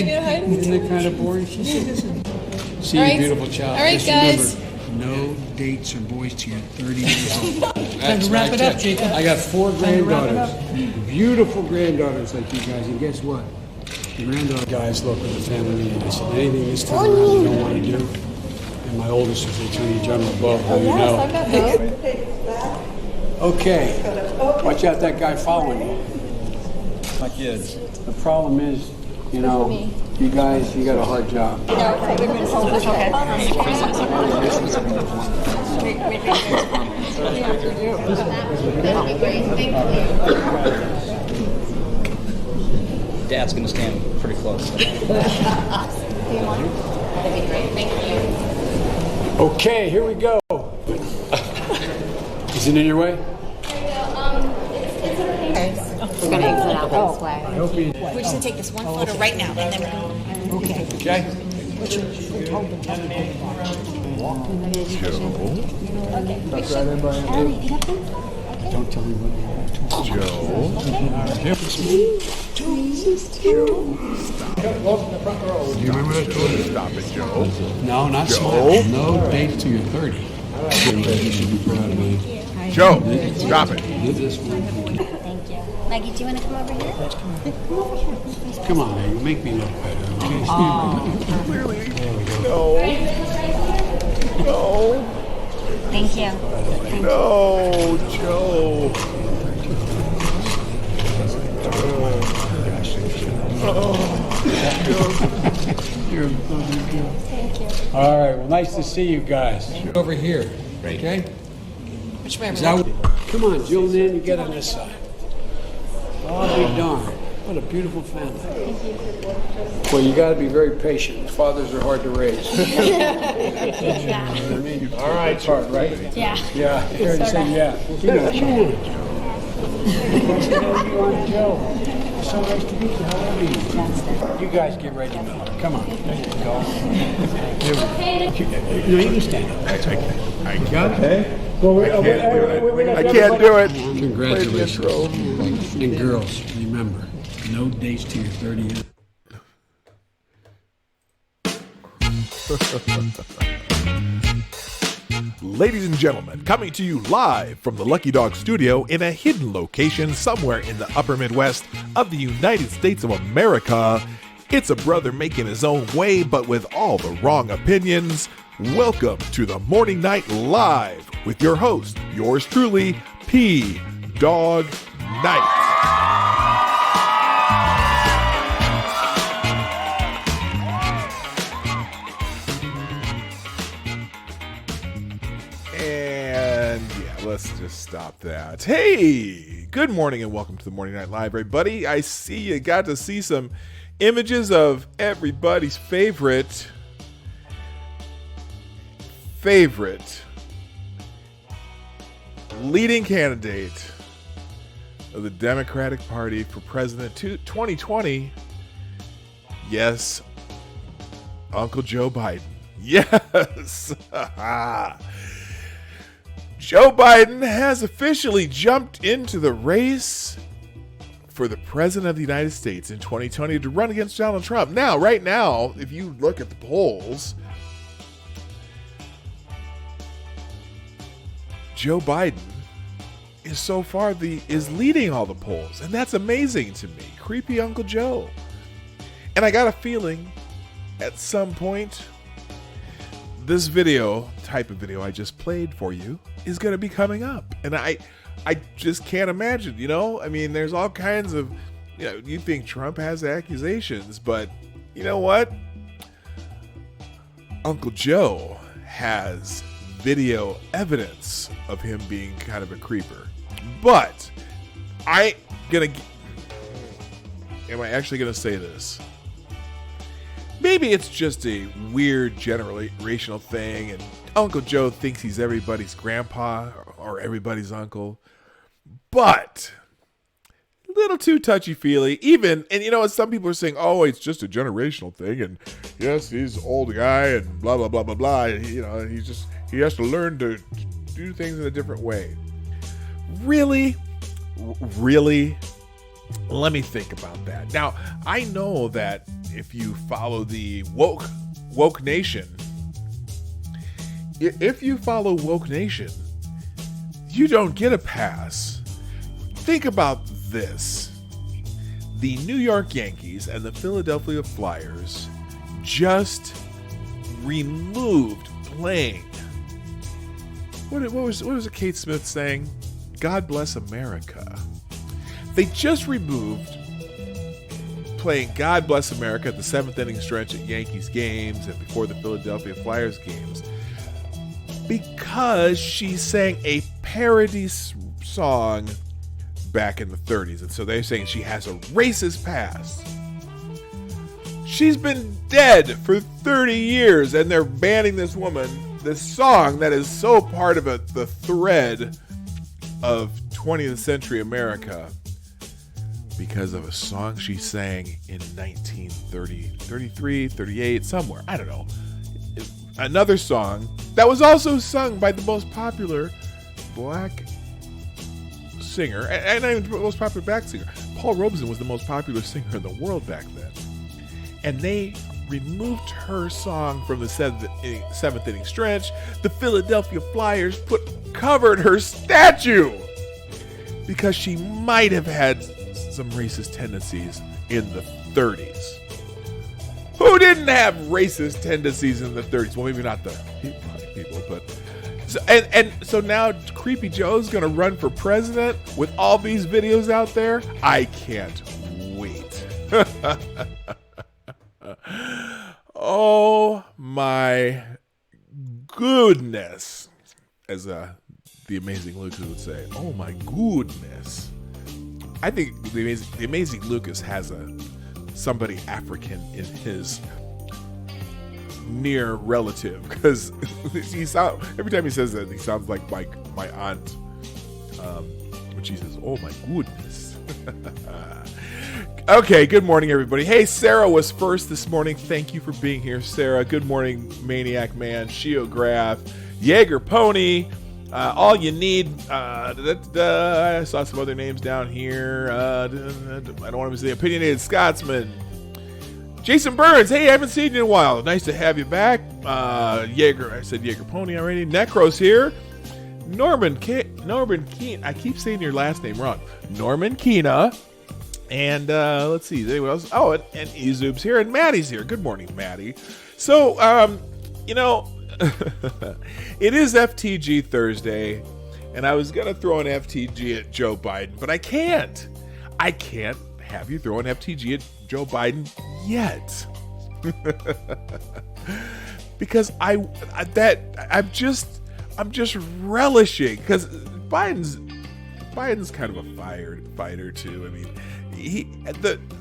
Isn't it kind of boring? She said, listen. See you, beautiful child. All right, just guys. Remember, no dates or boys till you're 30 years old. Time to wrap it up, Jacob. I got 4 granddaughters. Beautiful granddaughters like you guys. And guess what? The granddaughter guys look with the family meeting. I said, anything this time around you don't want to do. And my oldest is the Attorney General above, you know. Okay. Watch out, that guy following you. My kids. The problem is, you know, you guys, you got a hard job. Dad's going to stand pretty close. That'd be great. Thank you. Okay, here we go. Is it in your way? It's okay. We're going to exit out this way. I hope you... We're just going to take this one photo right now, and then we're going to... Okay. Okay? Don't tell me what you want. You remember that told you stop it, Joe? No, not smile. No date till you're 30. You should be proud of me. Joe, stop it. Did this one. Thank you. Maggie, do you want to come over here? Come on, man. You make me look better, okay? Clearly. There we go. No. Thank you. No, Joe. You're a lovely girl. Thank you. All right. Well, nice to see you guys. Over here. Okay? Which way? Come on, Jill and Nan, you get on this side. Oh, be darned. What a beautiful family. Well, you got to be very patient. Fathers are hard to raise. All right, it's hard, right? Yeah. Yeah. You already said yeah. You know, Joe. So nice to meet you. How are you? You guys get ready, Miller. Come on. There you go. No, you can stand up. I Got it? Well, I can't do it. Congratulations. And girls, remember, no dates till you're 30 years. Ladies and gentlemen, coming to you live from the Lucky Dog studio in a hidden location somewhere in the upper Midwest of the United States of America, it's a brother making his own way but with all the wrong opinions. Welcome to the Morning Night Live with your host, yours truly, P. Dawg Knight. And yeah, let's just stop that. Hey, good morning and welcome to the Morning Night Live, everybody. I see you got to see some images of everybody's favorite leading candidate of the Democratic Party for President 2020. Yes, Uncle Joe Biden. Yes. Joe Biden has officially jumped into the race for the President of the United States in 2020 to run against Donald Trump. Now, right now, if you look at the polls, Joe Biden is so far is leading all the polls, and that's amazing to me. Creepy Uncle Joe. And I got a feeling at some point this type of video I just played for you is going to be coming up. And I just can't imagine, I mean, there's all kinds of, you think Trump has accusations, but you know what? Uncle Joe has video evidence of him being kind of a creeper. But am I actually going to say this? Maybe it's just a weird generational thing and Uncle Joe thinks he's everybody's grandpa or everybody's uncle. But a little too touchy-feely. And some people are saying, oh, it's just a generational thing. And yes, he's an old guy and blah, blah, blah, blah, blah. He has to learn to do things in a different way. Really? Let me think about that. Now, I know that if you follow the woke nation, if you follow woke nation, you don't get a pass. Think about this. The New York Yankees and the Philadelphia Flyers just removed playing. What was it Kate Smith saying? God bless America. They just removed playing God Bless America at the 7th inning stretch at Yankees games and before the Philadelphia Flyers games because she sang a parody song back in the 30s. And so they're saying she has a racist past. She's been dead for 30 years and they're banning this woman, this song that is so part of the thread of 20th century America, because of a song she sang in 1930, 33, 38, somewhere. I don't know. Another song that was also sung by the most popular black singer, and not even the most popular black singer. Paul Robeson was the most popular singer in the world back then. And they removed her song from the 7th inning stretch. The Philadelphia Flyers covered her statue because she might have had some racist tendencies in the 30s. Who didn't have racist tendencies in the 30s? Well, maybe not the black people, but so now Creepy Joe's gonna run for president with all these videos out there. I can't wait. Oh my goodness, as the amazing Lucas would say. Oh my goodness. I think the amazing Lucas has somebody African in his near relative, because every time he says that, he sounds like my aunt when she says, "Oh my goodness." Okay, good morning, everybody. Hey, Sarah was first this morning. Thank you for being here, Sarah. Good morning, Maniac Man, Shiograph, Jaeger Pony. All you need. I saw some other names down here. I don't want to say Opinionated Scotsman. Jason Burns. Hey, I haven't seen you in a while. Nice to have you back. Jaeger. I said Jaeger Pony already. Necro's here. Norman Keen. I keep saying your last name wrong. Norman Keena. And let's see. Anyone else? Oh, and Ezub's here, and Maddie's here. Good morning, Maddie. So, it is FTG Thursday, and I was going to throw an FTG at Joe Biden, but I can't. I can't have you throw an FTG at Joe Biden yet. Because I'm just relishing, because Biden's kind of a fighter too. I mean,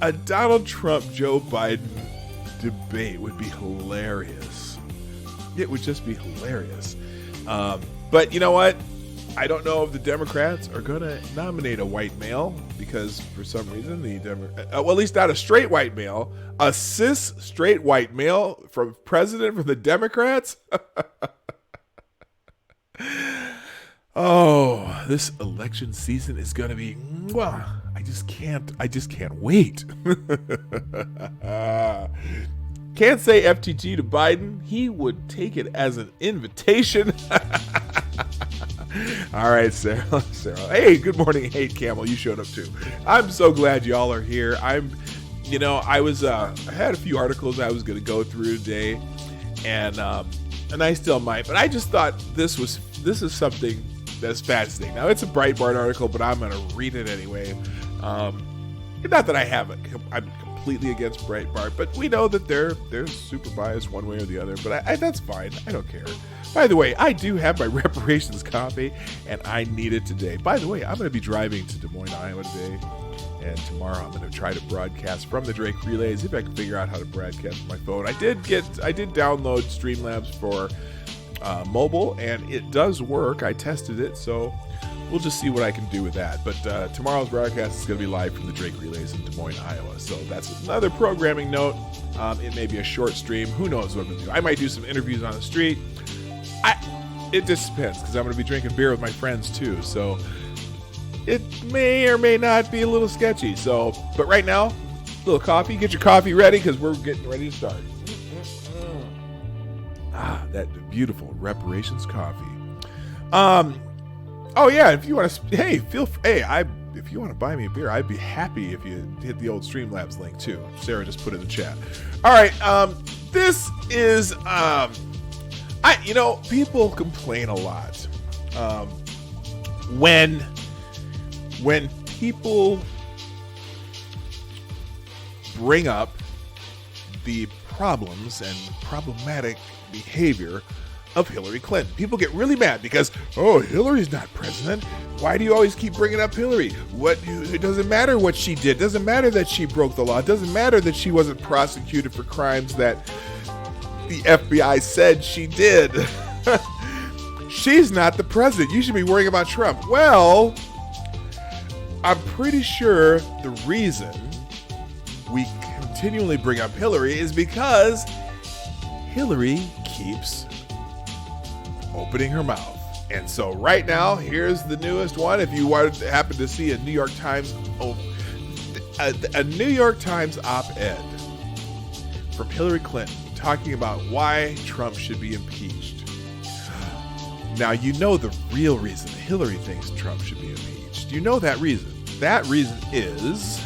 a Donald Trump Joe Biden debate would be hilarious. It would just be hilarious. But you know what? I don't know if the Democrats are going to nominate a white male, because for some reason well, at least not a straight white male, a cis straight white male from president for the Democrats. Oh, this election season is going to be, I just can't wait. Can't say FTG to Biden. He would take it as an invitation. All right, Sarah. Hey, good morning, Hate Camel. You showed up too. I'm so glad y'all are here. I had a few articles I was going to go through today, and I still might, but I just thought this is something that's fascinating. Now, it's a Breitbart article, but I'm going to read it anyway. Not that I'm completely against Breitbart, but we know that they're super biased one way or the other, but that's fine. I don't care. By the way, I do have my reparations copy, and I need it today. By the way, I'm going to be driving to Des Moines, Iowa today, and tomorrow I'm going to try to broadcast from the Drake Relays, if I can figure out how to broadcast from my phone. I did download Streamlabs for mobile, and it does work. I tested it, so we'll just see what I can do with that. But tomorrow's broadcast is going to be live from the Drake Relays in Des Moines, Iowa. So that's another programming note. It may be a short stream. Who knows what I'm going to do? I might do some interviews on the street. It just depends, because I'm going to be drinking beer with my friends too. So it may or may not be a little sketchy. But right now, little coffee. Get your coffee ready because we're getting ready to start. That beautiful reparations coffee. Oh yeah, if you want to, if you want to buy me a beer, I'd be happy if you hit the old Streamlabs link too. Sarah just put it in the chat. All right, this is people complain a lot when people bring up the problems and problematic behavior of Hillary Clinton. People get really mad because, Hillary's not president. Why do you always keep bringing up Hillary? It doesn't matter what she did. It doesn't matter that she broke the law. It doesn't matter that she wasn't prosecuted for crimes that the FBI said she did. She's not the president. You should be worrying about Trump. Well, I'm pretty sure the reason we continually bring up Hillary is because Hillary keeps opening her mouth. And so right now, here's the newest one. If you happen to see a New York Times op-ed from Hillary Clinton talking about why Trump should be impeached. Now, you know the real reason Hillary thinks Trump should be impeached. You know that reason. That reason is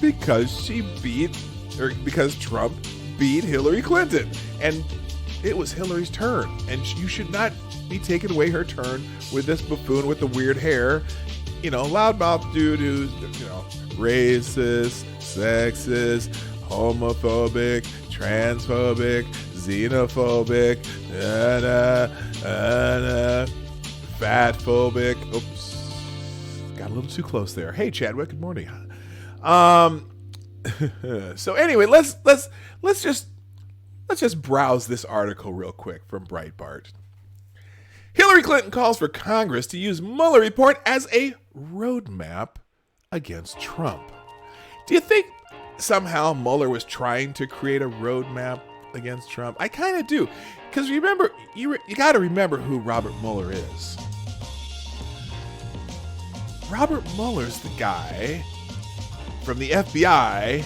because Trump beat Hillary Clinton. And it was Hillary's turn. And you should not be taking away her turn with this buffoon with the weird hair. Loudmouth dude who's, racist, sexist, homophobic, transphobic, xenophobic, fatphobic. Oops, got a little too close there. Hey, Chadwick. Good morning. So anyway, let's just browse this article real quick from Breitbart. Hillary Clinton calls for Congress to use Mueller report as a roadmap against Trump. Do you think somehow Mueller was trying to create a roadmap against Trump? I kind of do. Because remember, you got to remember who Robert Mueller is. Robert Mueller's the guy from the FBI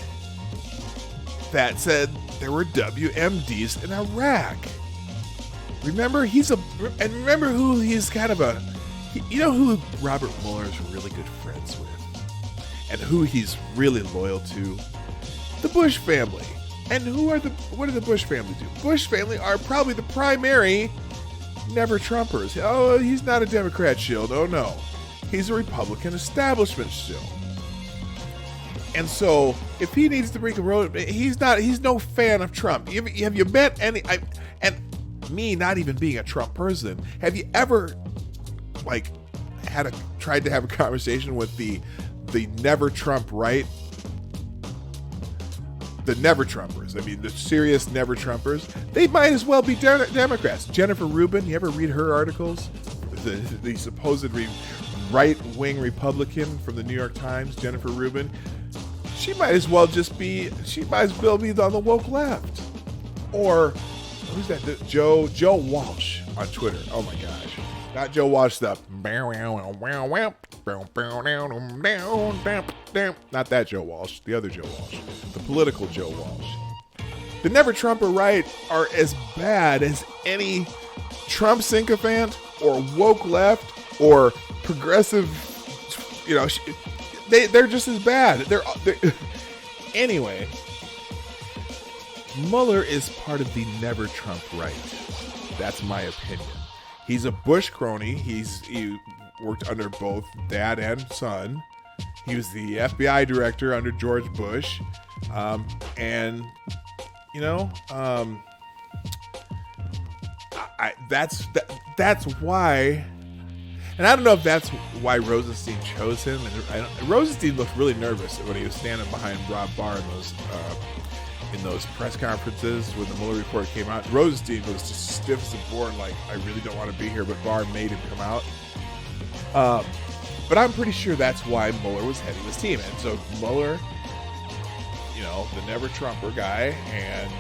that said there were WMDs in Iraq. Remember, remember who he's kind of you know who Robert Mueller is really good friends with? And who he's really loyal to? The Bush family. And what do the Bush family do? Bush family are probably the primary never-Trumpers. Oh, he's not a Democrat shield. Oh, no. He's a Republican establishment shield. And so, if he needs to break a road, he's no fan of Trump. Have you met any, and me not even being a Trump person, have you ever, tried to have a conversation with the never Trump right? The never Trumpers. I mean, the serious never Trumpers. They might as well be Democrats. Jennifer Rubin, you ever read her articles? The supposedly right-wing Republican from the New York Times, Jennifer Rubin. She might as well be on the woke left. Or, who's that? Joe Walsh on Twitter. Oh my gosh. Not Joe Walsh stuff. Not that Joe Walsh. The other Joe Walsh. The political Joe Walsh. The Never Trumper right are as bad as any Trump sycophant or woke left or progressive, they're just as bad. Anyway, Mueller is part of the Never Trump right. That's my opinion. He's a Bush crony. He worked under both dad and son. He was the FBI director under George Bush. That's why. And I don't know if that's why Rosenstein chose him. And Rosenstein looked really nervous when he was standing behind Rob Barr in those press conferences when the Mueller report came out. Rosenstein was just stiff as a board, like, I really don't want to be here, but Barr made him come out. But I'm pretty sure that's why Mueller was heading this team. And so Mueller, the never Trumper guy, and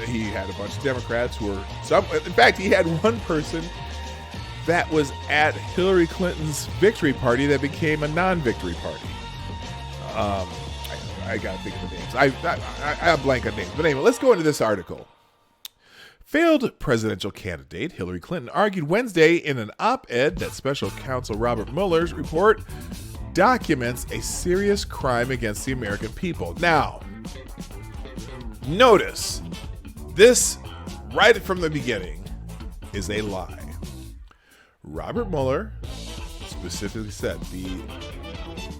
he had a bunch of Democrats who were in fact, he had one person that was at Hillary Clinton's victory party that became a non-victory party. I gotta think of the names. I blank on names. But anyway, let's go into this article. Failed presidential candidate Hillary Clinton argued Wednesday in an op-ed that special counsel Robert Mueller's report documents a serious crime against the American people. Now, notice, this, right from the beginning, is a lie. Robert Mueller specifically said the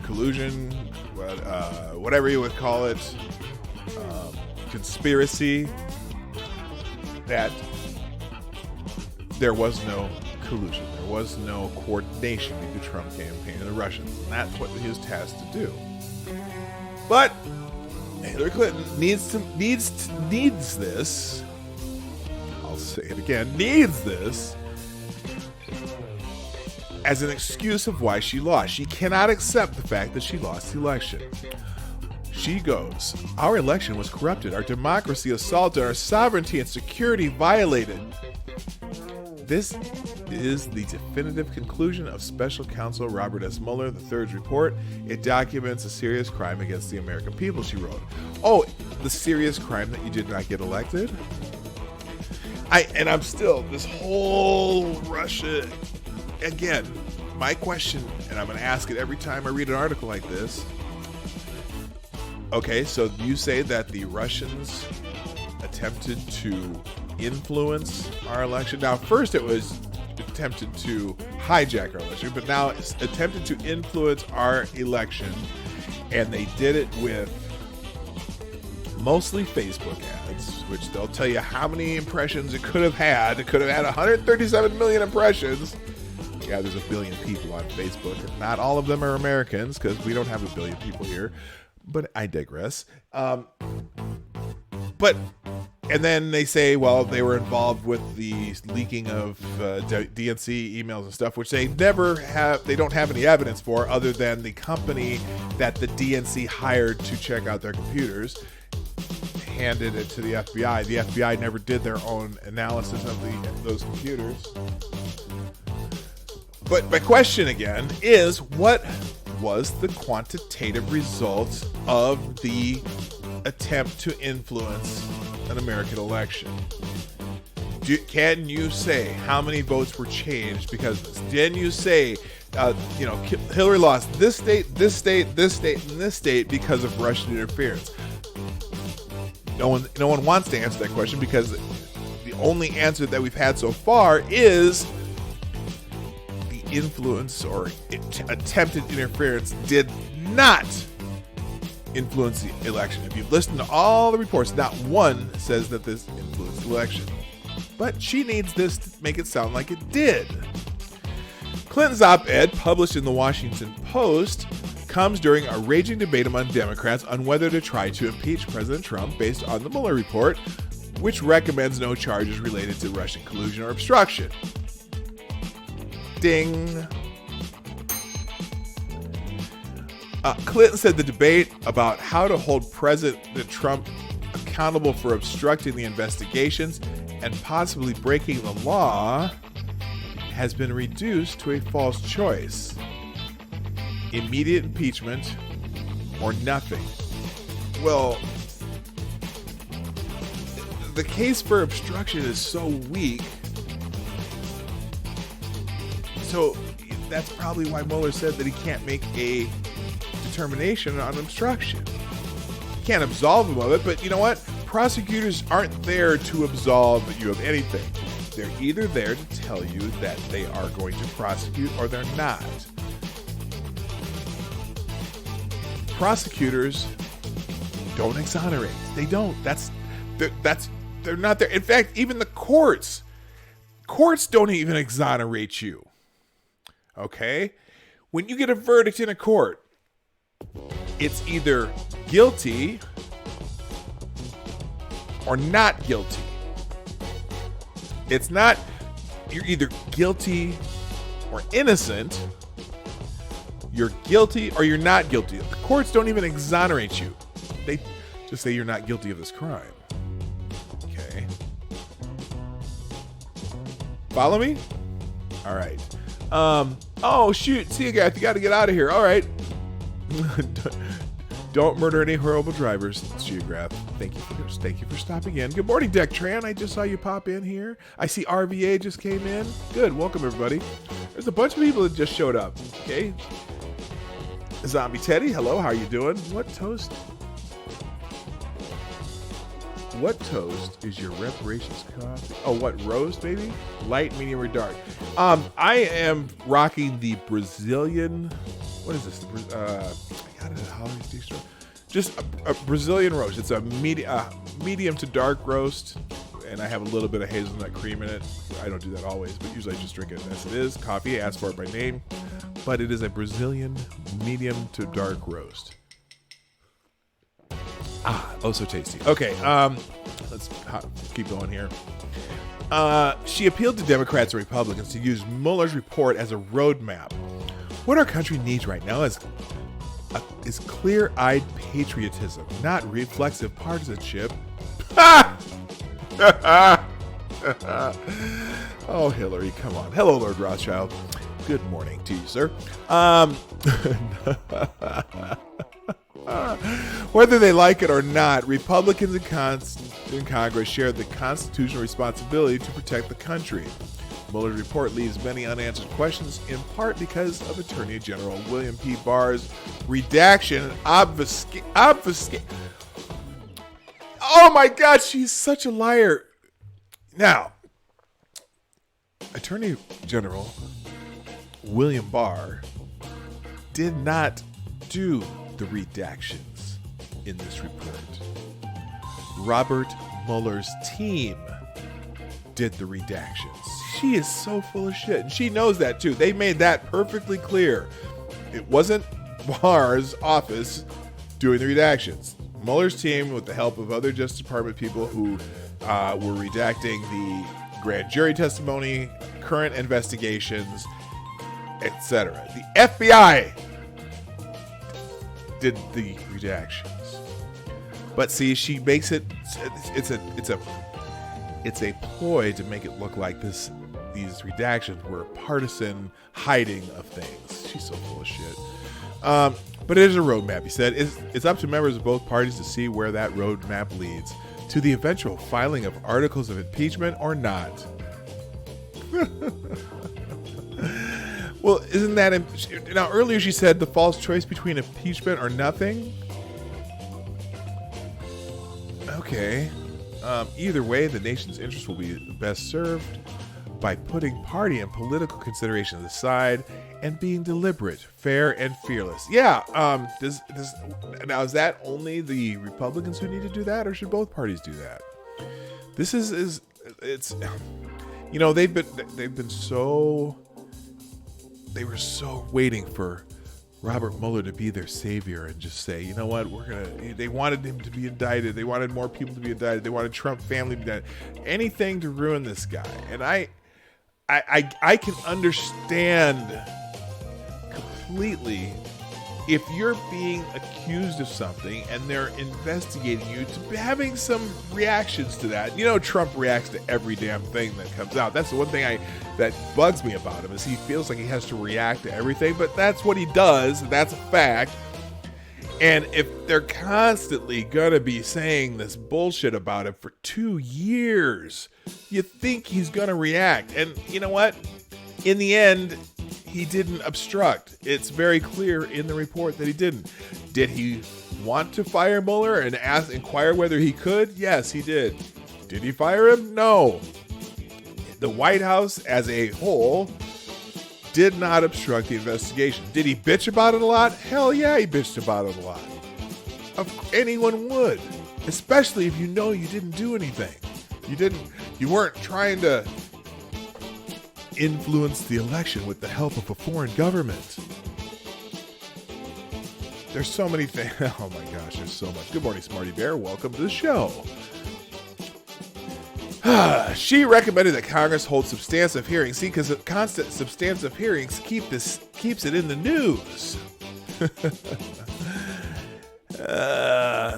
collusion, whatever you would call it, conspiracy, that there was no collusion. There was no coordination between the Trump campaign and the Russians. And that's what he was tasked to do. But Hillary Clinton needs this. I'll say it again. Needs this as an excuse of why she lost. She cannot accept the fact that she lost the election. She goes, our election was corrupted, our democracy assaulted, our sovereignty and security violated. This is the definitive conclusion of Special Counsel Robert S. Mueller III's report. It documents a serious crime against the American people, she wrote. Oh, the serious crime that you did not get elected? I'm still, this whole Russia, again, my question, and I'm going to ask it every time I read an article like this. Okay, so you say that the Russians attempted to influence our election. Now, first it was attempted to hijack our election, but now it's attempted to influence our election. And they did it with mostly Facebook ads, which they'll tell you how many impressions it could have had. It could have had 137 million impressions. Yeah, there's a billion people on Facebook. Not all of them are Americans because we don't have a billion people here. But I digress. And then they say, well, they were involved with the leaking of DNC emails and stuff, which they don't have any evidence for other than the company that the DNC hired to check out their computers handed it to the FBI. The FBI never did their own analysis of those computers. But my question again is, what was the quantitative result of the attempt to influence an American election? Can you say how many votes were changed because of this? Can you say, Hillary lost this state, this state, this state, and this state because of Russian interference? No one wants to answer that question because the only answer that we've had so far is influence or attempted interference did not influence the election. If you've listened to all the reports, not one says that this influenced the election. But she needs this to make it sound like it did. Clinton's op-ed, published in the Washington Post, comes during a raging debate among Democrats on whether to try to impeach President Trump based on the Mueller report, which recommends no charges related to Russian collusion or obstruction. Ding. Clinton said the debate about how to hold President Trump accountable for obstructing the investigations and possibly breaking the law has been reduced to a false choice. Immediate impeachment or nothing. Well, the case for obstruction is so weak. So that's probably why Mueller said that he can't make a determination on obstruction. He can't absolve him of it, but you know what? Prosecutors aren't there to absolve you of anything. They're either there to tell you that they are going to prosecute or they're not. Prosecutors don't exonerate. They don't. They're not there. In fact, even the courts don't even exonerate you. Okay? When you get a verdict in a court, it's either guilty or not guilty. It's not, you're either guilty or innocent. You're guilty or you're not guilty. The courts don't even exonerate you. They just say you're not guilty of this crime. Okay. Follow me? All right. Oh, shoot. See you guys. You got to get out of here. All right. Don't murder any horrible drivers. It's Geograph. Thank you for stopping in. Good morning, Deck Tran. I just saw you pop in here. I see RVA just came in. Good. Welcome, everybody. There's a bunch of people that just showed up. Okay. Zombie Teddy, hello. How are you doing? What toast is your reparations coffee? Oh, what roast, baby? Light, medium, or dark? I am rocking the Brazilian. What is this? I got it at Holiday Steak Store. Just a Brazilian roast. It's a medium to dark roast, and I have a little bit of hazelnut cream in it. I don't do that always, but usually I just drink it as it is. Coffee, ask for it by name, but it is a Brazilian medium to dark roast. Oh, so tasty. Okay, let's keep going here. She appealed to Democrats and Republicans to use Mueller's report as a roadmap. What our country needs right now is clear-eyed patriotism, not reflexive partisanship. Oh, Hillary, come on. Hello, Lord Rothschild. Good morning to you, sir. Whether they like it or not, Republicans in Congress share the constitutional responsibility to protect the country. Mueller's report leaves many unanswered questions, in part because of Attorney General William P. Barr's redaction and obfuscate. Oh my God, she's such a liar. Now, Attorney General William Barr did not do the redactions in this report. Robert Mueller's team did the redactions. She is so full of shit, and she knows that too. They made that perfectly clear. It wasn't Barr's office doing the redactions. Mueller's team, with the help of other Justice Department people who were redacting the grand jury testimony, current investigations, etc. The FBI did the redactions. But see, she makes it's a ploy to make it look like these redactions were partisan hiding of things. She's so full of shit. But it is a roadmap, he said. It's up to members of both parties to see where that roadmap leads to the eventual filing of articles of impeachment or not. Well, isn't that... Now, earlier she said the false choice between impeachment or nothing. Okay. Either way, the nation's interests will be best served by putting party and political considerations aside and being deliberate, fair, and fearless. Yeah. Now, is that only the Republicans who need to do that, or should both parties do that? This is you know, they were so waiting for Robert Mueller to be their savior and just say, you know what, they wanted him to be indicted. They wanted more people to be indicted. They wanted Trump family to be indicted. Anything to ruin this guy. And I can understand completely if you're being accused of something and they're investigating you to having some reactions to that. You know, Trump reacts to every damn thing that comes out. That's the one thing that bugs me about him, is he feels like he has to react to everything, but that's what he does. And that's a fact. And if they're constantly gonna be saying this bullshit about him for 2 years, you think he's gonna react. And you know what? In the end, he didn't obstruct. It's very clear in the report that he didn't. Did he want to fire Mueller and inquire whether he could? Yes, he did. Did he fire him? No. The White House as a whole did not obstruct the investigation. Did he bitch about it a lot? Hell yeah, he bitched about it a lot. Anyone would, especially if you know you didn't do anything. You weren't trying to influence the election with the help of a foreign government. There's so many things. Oh my gosh, there's so much. Good morning, Smarty Bear. Welcome to the show. She recommended that Congress hold substantive hearings. See, because constant substantive hearings keeps it in the news.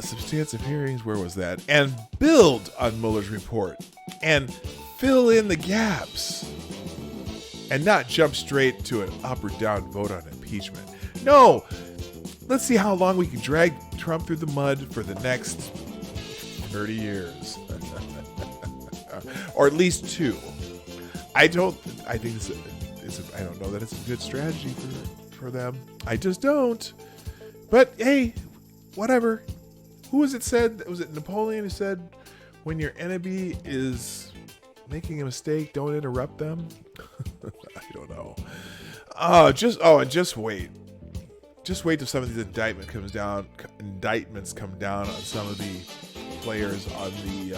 Substantive hearings, where was that? And build on Mueller's report and fill in the gaps. And not jump straight to an up or down vote on impeachment. No, let's see how long we can drag Trump through the mud for the next 30 years. Or at least 2. I don't know that it's a good strategy for them. I just don't. But hey, whatever. Who was it said? Was it Napoleon who said, when your enemy is making a mistake, don't interrupt them? I don't know. And just wait. Just wait till some of these indictments come down on some of the players on the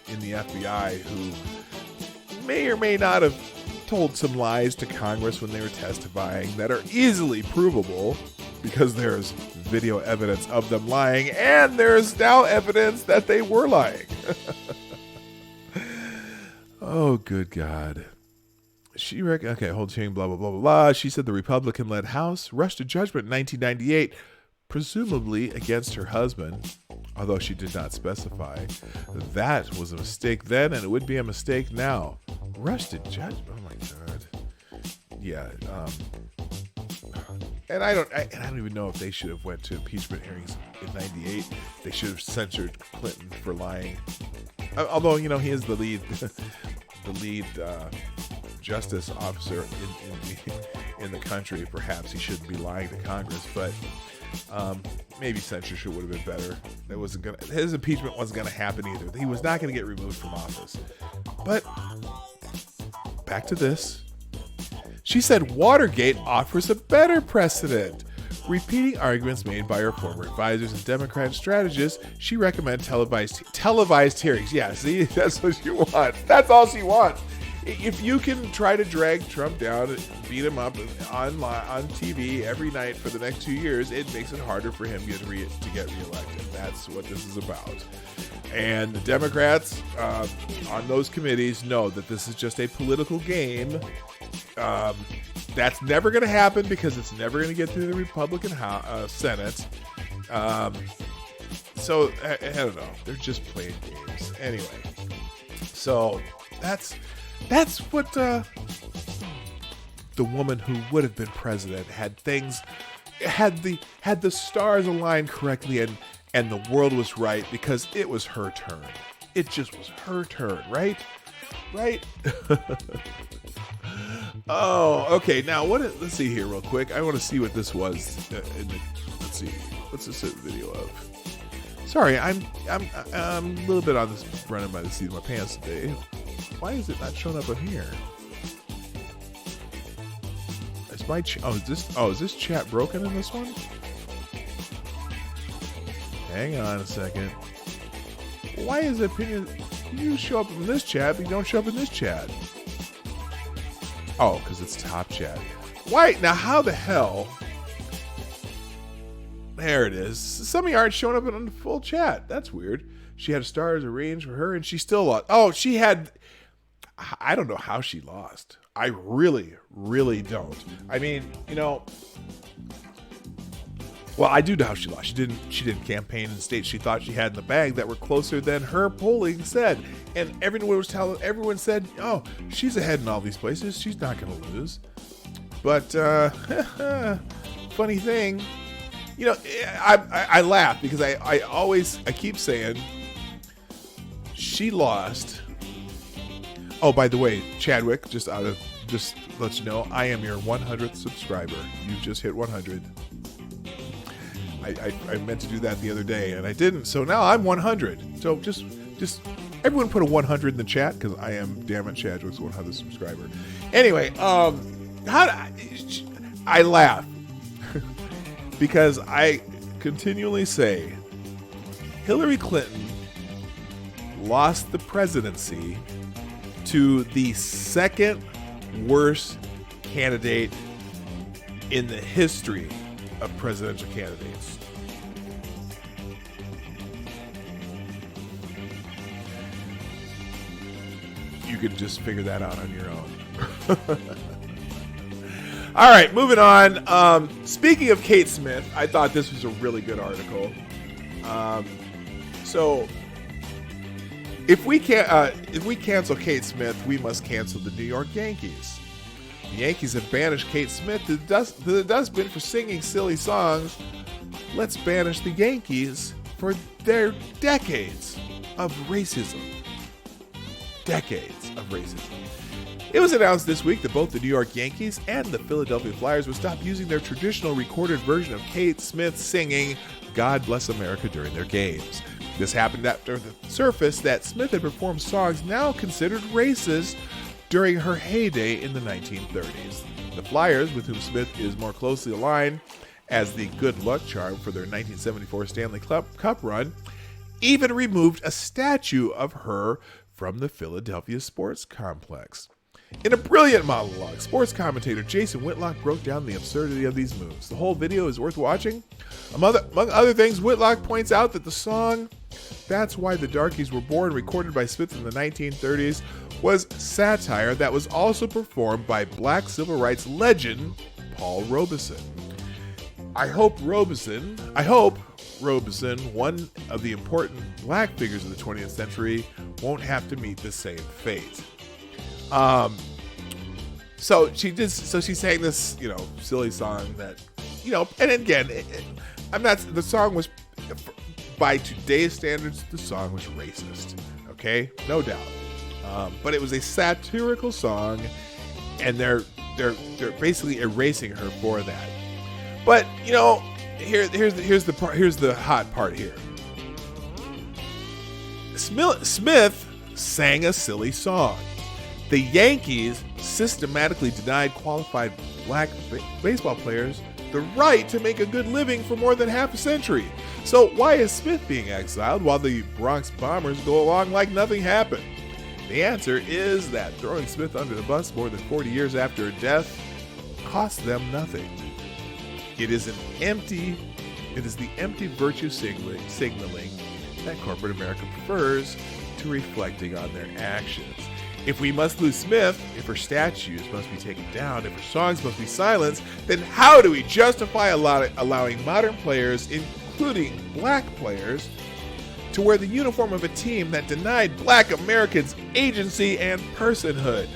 in the FBI who may or may not have told some lies to Congress when they were testifying that are easily provable because there's video evidence of them lying, and there's now evidence that they were lying. Oh, good God. Hold hearing, blah, blah, blah, blah, blah. She said the Republican-led House rushed to judgment in 1998, presumably against her husband, although she did not specify. That was a mistake then, and it would be a mistake now. Rushed to judgment? Oh, my God. Yeah, and I don't even know if they should have went to impeachment hearings in 98. They should have censured Clinton for lying. Although, he is the lead justice officer in the country. Perhaps he shouldn't be lying to Congress, but maybe censorship would have been better. His impeachment wasn't going to happen either. He was not going to get removed from office. But back to this. She said Watergate offers a better precedent. Repeating arguments made by her former advisors and Democratic strategists, she recommended televised hearings. Yeah, see, that's what she wants. That's all she wants. If you can try to drag Trump down and beat him up on TV every night for the next 2 years, it makes it harder for him to get reelected. That's what this is about. And the Democrats on those committees know that this is just a political game. That's never going to happen because it's never going to get through the Republican Senate. So I don't know. They're just playing games anyway. So that's what the woman who would have been president had the stars aligned correctly and the world was right because it was her turn. It just was her turn, right? Right? Oh, okay. Now, let's see here real quick. I want to see what this was. Let's see. What's this video of? Sorry, I'm a little bit on this running by the seat of my pants today. Why is it not showing up on here? Is my is this chat broken in this one? Hang on a second. Why is opinion? You show up in this chat, but you don't show up in this chat. Oh, because it's top chat. Why? Now, how the hell? There it is. Some of you aren't showing up in the full chat. That's weird. She had stars arranged for her, and she still lost. Oh, she had... I don't know how she lost. I really, really don't. I mean, well, I do know how she lost. She didn't campaign in states she thought she had in the bag that were closer than her polling said. And everyone said, oh, she's ahead in all these places. She's not going to lose. But funny thing, I laugh because I keep saying she lost. Oh, by the way, Chadwick, just let you know, I am your 100th subscriber. You've just hit 100. I meant to do that the other day and I didn't, so now I'm 100. So just everyone put a 100 in the chat because I am, damn it, Chadwick's 100th subscriber. Anyway, I laugh because I continually say Hillary Clinton lost the presidency to the second worst candidate in the history of presidential candidates. You can just figure that out on your own. All right, moving on. Speaking of Kate Smith, I thought this was a really good article. So if we cancel Kate Smith, we must cancel the New York Yankees. The Yankees have banished Kate Smith to the dustbin for singing silly songs let's banish the Yankees for their decades of racism. Decades of racism. It was announced this week that both the New York Yankees and the Philadelphia Flyers would stop using their traditional recorded version of Kate Smith singing God Bless America during their games. This happened after the surfaced that Smith had performed songs now considered racist during her heyday in the 1930s. The Flyers, with whom Smith is more closely aligned as the good luck charm for their 1974 Stanley Cup run, even removed a statue of her from the Philadelphia sports complex. In a brilliant monologue, sports commentator Jason Whitlock broke down the absurdity of these moves. The whole video is worth watching. Among other things, Whitlock points out that the song That's Why the Darkies Were Born, recorded by Smith in the 1930s, was satire that was also performed by black civil rights legend Paul Robeson. I hope Robeson, one of the important black figures of the 20th century, won't have to meet the same fate. So she sang this, silly song that, and again, the song was, by today's standards, the song was racist. Okay, no doubt. But it was a satirical song, and they're basically erasing her for that. But here's the hot part here. Smith sang a silly song. The Yankees systematically denied qualified black baseball players the right to make a good living for more than half a century. So why is Smith being exiled while the Bronx Bombers go along like nothing happened? The answer is that throwing Smith under the bus more than 40 years after her death cost them nothing. It is the empty virtue signaling that corporate America prefers to reflecting on their actions. If we must lose Smith, if her statues must be taken down, if her songs must be silenced, then how do we justify allowing modern players, including black players, to wear the uniform of a team that denied black Americans agency and personhood?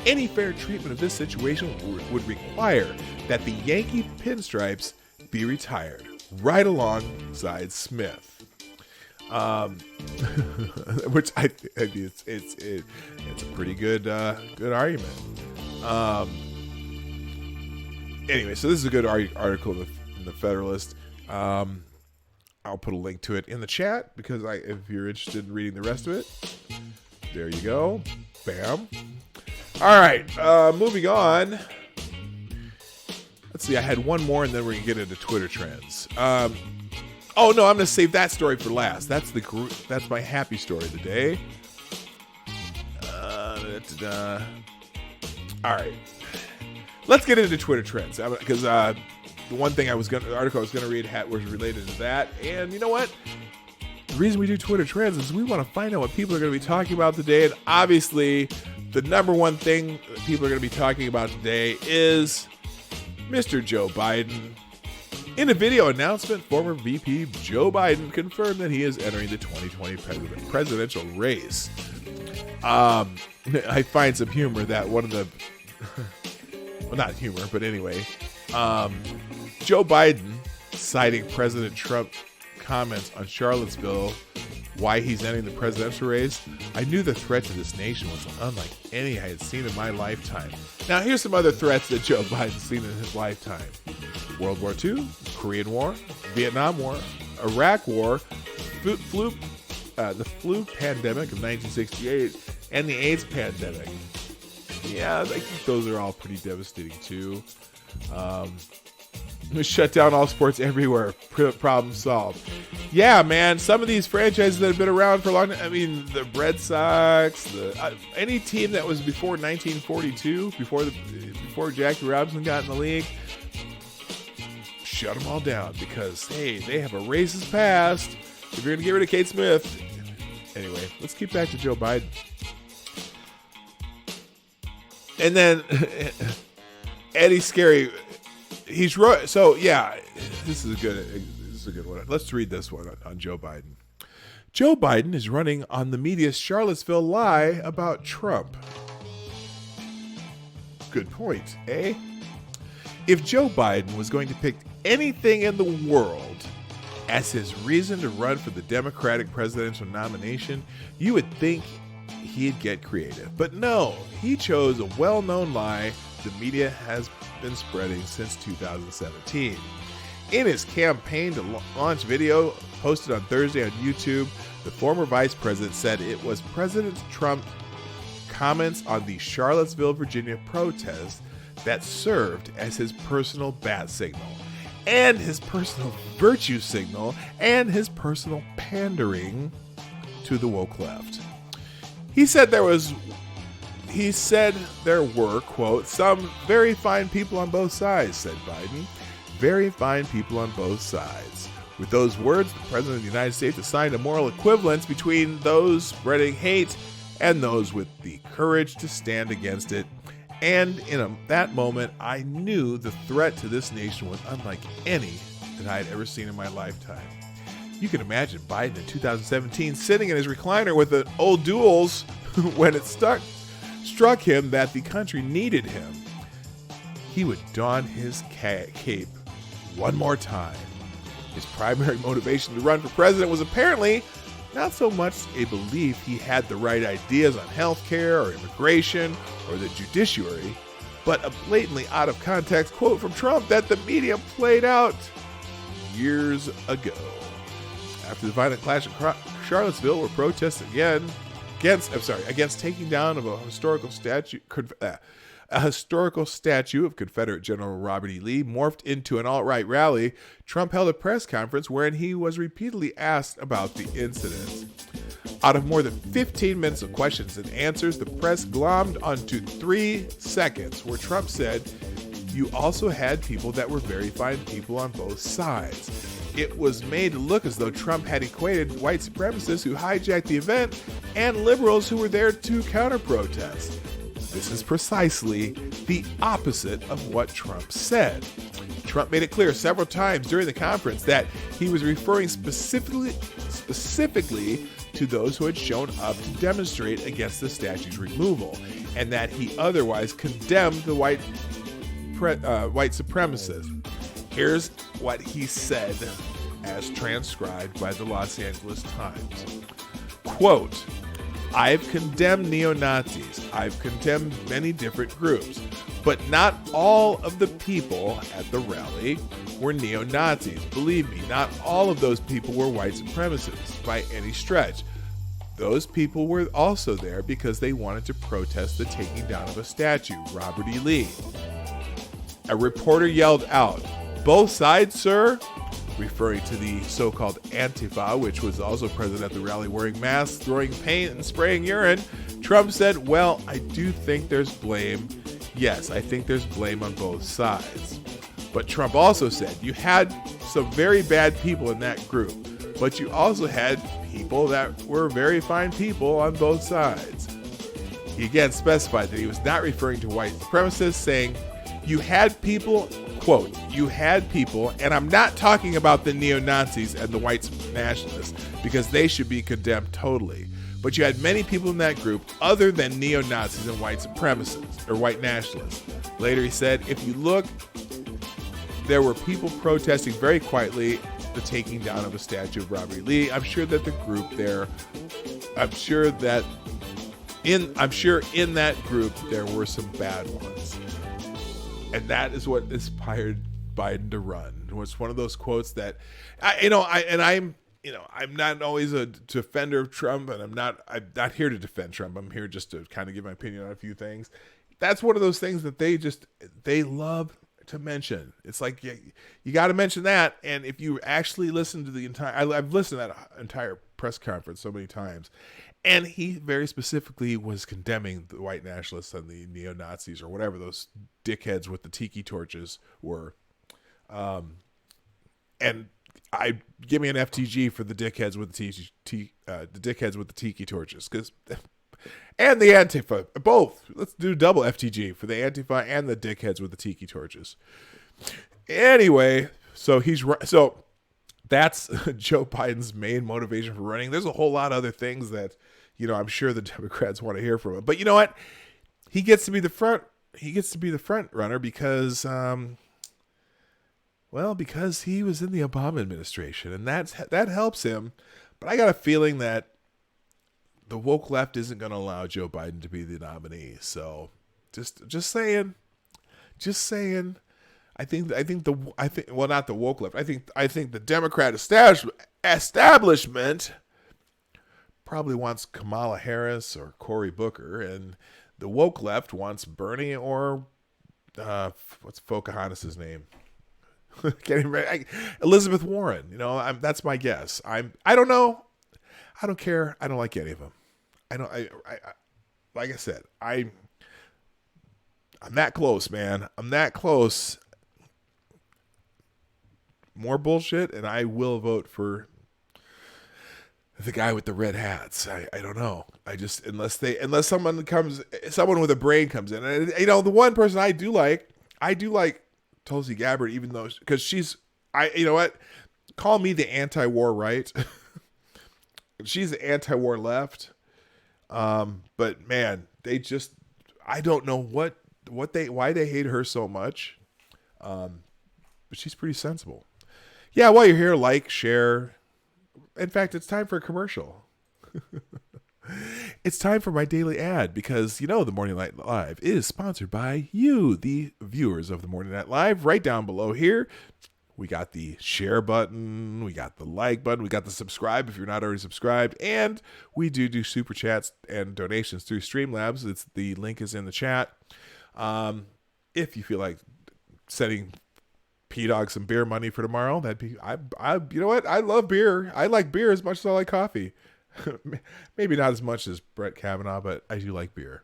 Any fair treatment of this situation would require that the Yankee pinstripes be retired, right alongside Smith. Which it's a pretty good argument. Anyway, so this is a good article in the Federalist. I'll put a link to it in the chat because if you're interested in reading the rest of it, there you go. Bam. All right, moving on. Let's see. I had one more, and then we're gonna get into Twitter trends. Oh no, I'm gonna save that story for last. That's my happy story of the day. All right, let's get into Twitter trends because the article I was gonna read was related to that. And you know what? The reason we do Twitter trends is we want to find out what people are gonna be talking about today. And obviously, the number one thing that people are gonna be talking about today is Mr. Joe Biden. In a video announcement, former VP Joe Biden confirmed that he is entering the 2020 presidential race. I find some humor that one of the, well, not humor, but anyway, Joe Biden citing President Trump comments on Charlottesville, why he's entering the presidential race. I knew the threat to this nation was unlike any I had seen in my lifetime. Now, here's some other threats that Joe Biden's seen in his lifetime. World War II, Korean War, Vietnam War, Iraq War, the flu pandemic of 1968, and the AIDS pandemic. Yeah, I think those are all pretty devastating too. Shut down all sports everywhere. Problem solved. Yeah, man. Some of these franchises that have been around for a long time. I mean, the Red Sox, any team that was before 1942, before Jackie Robinson got in the league, shut them all down because, hey, they have a racist past. If you're going to get rid of Kate Smith. Anyway, let's get back to Joe Biden. And then Eddie Scary, he's right. So yeah, this is a good one. Let's read this one on Joe Biden. Joe Biden is running on the media's Charlottesville lie about Trump. Good point, eh? If Joe Biden was going to pick anything in the world as his reason to run for the Democratic presidential nomination, you would think he'd get creative. But no, he chose a well-known lie the media has been spreading since 2017. In his campaign to launch video posted on Thursday on YouTube, the former vice president said it was President Trump's comments on the Charlottesville, Virginia protest that served as his personal bat signal, and his personal virtue signal, and his personal pandering to the woke left. He said there were, quote, some very fine people on both sides, said Biden. Very fine people on both sides. With those words, the President of the United States assigned a moral equivalence between those spreading hate and those with the courage to stand against it. And in that moment, I knew the threat to this nation was unlike any that I had ever seen in my lifetime. You can imagine Biden in 2017 sitting in his recliner with an old duels when it struck him that the country needed him. He would don his cape one more time. His primary motivation to run for president was apparently not so much a belief he had the right ideas on healthcare or immigration or the judiciary, but a blatantly out of context quote from Trump that the media played out years ago. After the violent clash in Charlottesville, where protests against taking down of a historical statue of Confederate General Robert E. Lee morphed into an alt-right rally, Trump held a press conference wherein he was repeatedly asked about the incident. Out of more than 15 minutes of questions and answers, the press glommed onto 3 seconds where Trump said, "You also had people that were very fine people on both sides." It was made to look as though Trump had equated white supremacists who hijacked the event and liberals who were there to counter-protest. This is precisely the opposite of what Trump said. Trump made it clear several times during the conference that he was referring specifically to those who had shown up to demonstrate against the statue's removal, and that he otherwise condemned the white supremacists. Here's what he said as transcribed by the Los Angeles Times. Quote, "I've condemned neo-Nazis. I've condemned many different groups, but not all of the people at the rally were neo-Nazis. Believe me, not all of those people were white supremacists by any stretch. Those people were also there because they wanted to protest the taking down of a statue, Robert E. Lee." A reporter yelled out, "Both sides, sir?" referring to the so-called Antifa, which was also present at the rally wearing masks, throwing paint, and spraying urine. Trump said, "Well, I do think there's blame. Yes, I think there's blame on both sides." But Trump also said, "You had some very bad people in that group, but you also had people that were very fine people on both sides." He again specified that he was not referring to white supremacists, saying, "You had people," quote, "you had people, and I'm not talking about the neo-Nazis and the white nationalists, because they should be condemned totally. But you had many people in that group other than neo-Nazis and white supremacists, or white nationalists." Later he said, "If you look, there were people protesting very quietly the taking down of a statue of Robert E. Lee. I'm sure that the group there, I'm sure in that group there were some bad ones." And that is what inspired Biden to run. It was one of those quotes that, I'm not always a defender of Trump, and I'm not here to defend Trump. I'm here just to kind of give my opinion on a few things. That's one of those things that they love to mention. It's like you got to mention that, and if you actually listen to I've listened to that entire press conference so many times. And he very specifically was condemning the white nationalists and the neo-Nazis or whatever those dickheads with the tiki torches were. And give me an FTG for the dickheads with the tiki torches, and the Antifa, both. Let's do double FTG for the Antifa and the dickheads with the tiki torches. Anyway, so that's Joe Biden's main motivation for running. There's a whole lot of other things that, I'm sure the Democrats want to hear from him. But you know what? He gets to be the front runner because Well, because he was in the Obama administration, and that helps him. But I got a feeling that the woke left isn't going to allow Joe Biden to be the nominee. So, just saying. I think well, not the woke left. I think the Democrat establishment probably wants Kamala Harris or Cory Booker, and the woke left wants Bernie or what's Pocahontas' name? Can't even, Elizabeth Warren. You know, that's my guess. I don't know. I don't care. I don't like any of them. I like I said, I'm that close, man. I'm that close. More bullshit, and I will vote for the guy with the red hats. I don't know. Unless someone with a brain comes in, and you know, the one person I do like Tulsi Gabbard, even though because you know what, call me the anti-war right. She's the anti-war left. But man, I don't know why they hate her so much. But she's pretty sensible. Yeah, while you're here, like, share. In fact, it's time for a commercial. It's time for my daily ad because, you know, the Morning Night Live is sponsored by you, the viewers of the Morning Night Live. Right down below here, we got the share button, we got the like button, we got the subscribe if you're not already subscribed, and we do super chats and donations through Streamlabs. The link is in the chat. If you feel like sending P-Dog some beer money for tomorrow, that'd be you know what? I love beer. I like beer as much as I like coffee. Maybe not as much as Brett Kavanaugh, but I do like beer.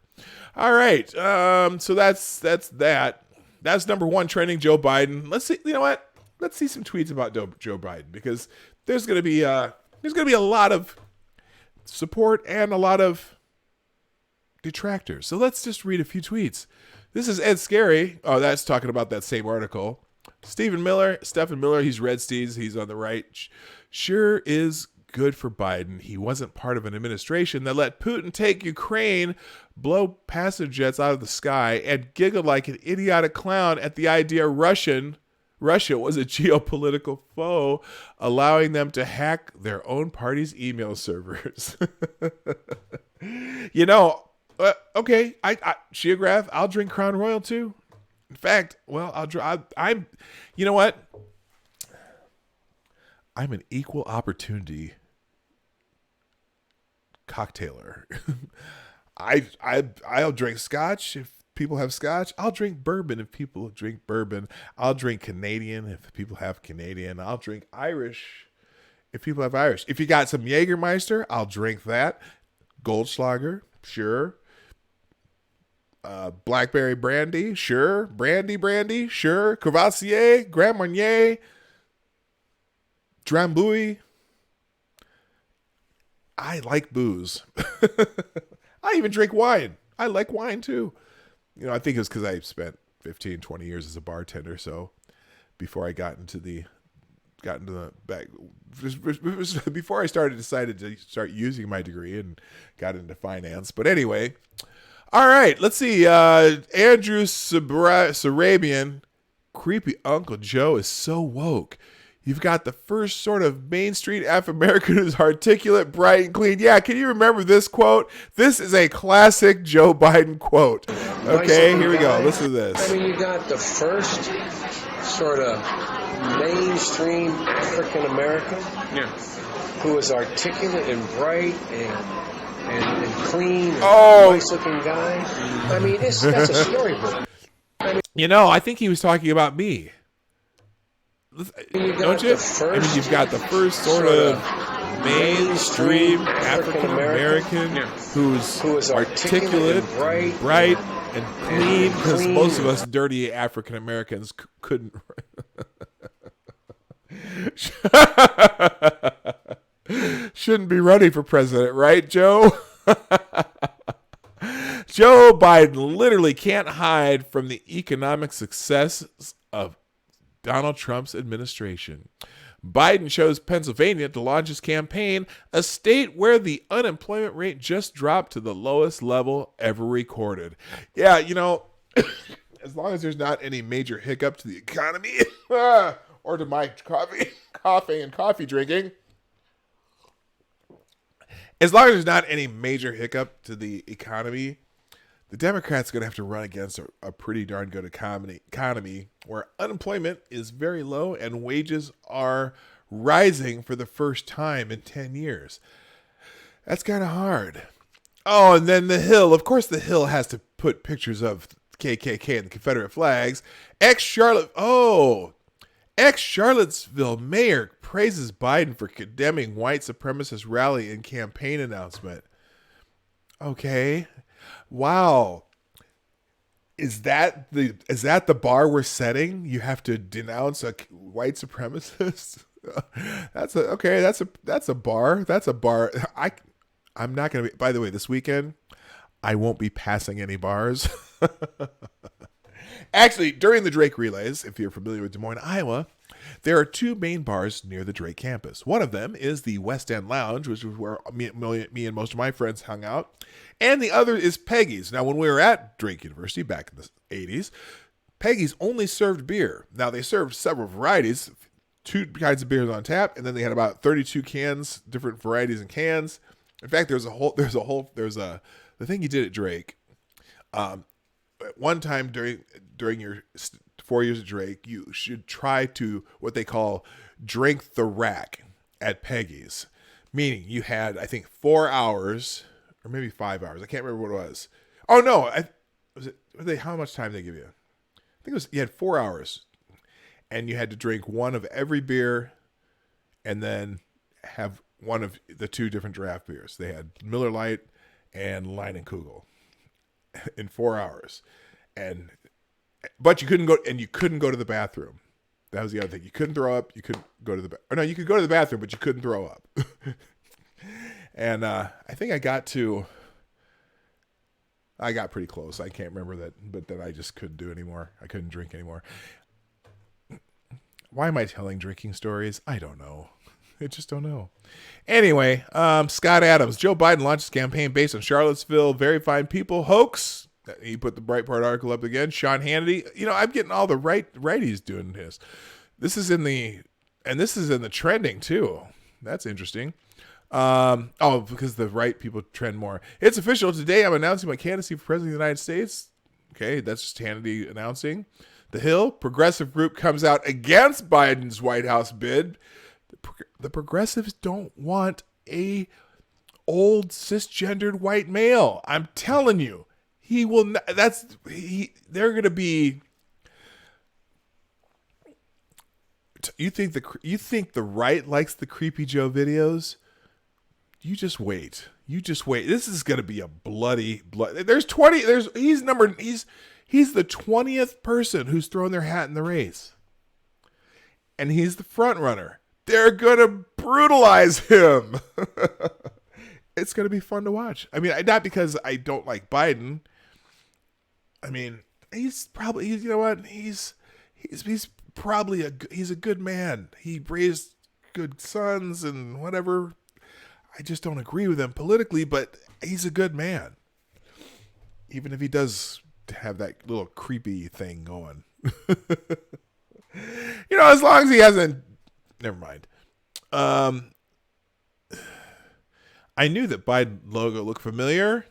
All right. So that's that. That's number one trending, Joe Biden. Let's see. You know what? Let's see some tweets about Joe Biden because there's gonna be a lot of support and a lot of detractors. So let's just read a few tweets. This is Ed Scary. Oh, that's talking about that same article. Stephen Miller, he's Red Steeds. He's on the right. Sure is good for Biden. He wasn't part of an administration that let Putin take Ukraine, blow passenger jets out of the sky, and giggle like an idiotic clown at the idea Russia was a geopolitical foe, allowing them to hack their own party's email servers. You know, okay, Geograph, I'll drink Crown Royal too. In fact, well, I'm, you know what? I'm an equal opportunity cocktailer. I'll drink scotch if people have scotch. I'll drink bourbon if people drink bourbon. I'll drink Canadian if people have Canadian. I'll drink Irish if people have Irish. If you got some Jägermeister, I'll drink that. Goldschlager, sure. Blackberry brandy, sure. Brandy, sure. Courvoisier, Grand Marnier, Drambuie. I like booze. I even drink wine. I like wine too. You know, I think it's because I spent 15, 20 years as a bartender. So before I got into the back, before I decided to start using my degree and got into finance. But anyway, all right, let's see. Andrew Sarabian, creepy Uncle Joe is so woke. You've got the first sort of Main Street Afro-American who's articulate, bright, and clean. Yeah, can you remember this quote? This is a classic Joe Biden quote. Okay, here we go. Listen to this. I mean, you got the first sort of mainstream African-American who is articulate and bright and clean and nice-looking guy. I mean, that's a storybook. You know, I think he was talking about me. Don't you? I mean, you've got the first sort of mainstream African-American who's articulate, and bright, and clean, because most of us dirty African-Americans couldn't. Shouldn't be running for president, right, Joe? Joe Biden literally can't hide from the economic success of Donald Trump's administration. Biden chose Pennsylvania to launch his campaign, a state where the unemployment rate just dropped to the lowest level ever recorded. Yeah, you know, as long as there's not any major hiccup to the economy, or to my coughing and coffee drinking. As long as there's not any major hiccup to the economy, the Democrats are going to have to run against a pretty darn good economy where unemployment is very low and wages are rising for the first time in 10 years. That's kind of hard. Oh, and then the Hill. Of course, the Hill has to put pictures of KKK and the Confederate flags. Ex-Charlottesville mayor praises Biden for condemning white supremacist rally and campaign announcement. Okay. Wow. Is that the bar we're setting? You have to denounce a white supremacist? That's a bar. That's a bar. I'm not going to be, by the way, this weekend, I won't be passing any bars. Actually, during the Drake relays, if you're familiar with Des Moines, Iowa, there are two main bars near the Drake campus. One of them is the West End Lounge, which is where me and most of my friends hung out. And the other is Peggy's. Now, when we were at Drake University back in the 80s, Peggy's only served beer. Now, they served several varieties, 2 kinds of beers on tap, and then they had about 32 cans, different varieties and cans. In fact, the thing you did at Drake, one time during your 4 years at Drake, you should try to what they call drink the rack at Peggy's, meaning you had, I think, 4 hours or maybe 5 hours. I can't remember what it was. Oh no, how much time did they give you? I think you had 4 hours, and you had to drink one of every beer, and then have one of the 2 different draft beers. They had Miller Lite and Leinenkugel in 4 hours, but you couldn't go to the bathroom. That was the other thing. You couldn't throw up. You couldn't go to the bathroom. No, you could go to the bathroom, but you couldn't throw up. And I think I got pretty close. I can't remember that, but then I just couldn't do anymore. I couldn't drink anymore. Why am I telling drinking stories? I don't know. I just don't know. Anyway, Scott Adams. Joe Biden launched his campaign based on Charlottesville Very Fine People hoax. He put the Breitbart article up again. Sean Hannity. I'm getting all the righties doing this. This is in the trending too. That's interesting. Because the right people trend more. It's official. Today I'm announcing my candidacy for president of the United States. Okay, that's just Hannity announcing. The Hill. Progressive group comes out against Biden's White House bid. The progressives don't want a old cisgendered white male. I'm telling you, he will not. They're going to be. You think the right likes the Creepy Joe videos? You just wait. This is going to be a bloody. He's the 20th person who's thrown their hat in the race, and he's the front runner. They're going to brutalize him. It's going to be fun to watch. I mean, not because I don't like Biden. I mean, he's probably a good man. He raised good sons and whatever. I just don't agree with him politically, but he's a good man. Even if he does have that little creepy thing going. As long as he hasn't. Never mind. I knew that Biden logo looked familiar.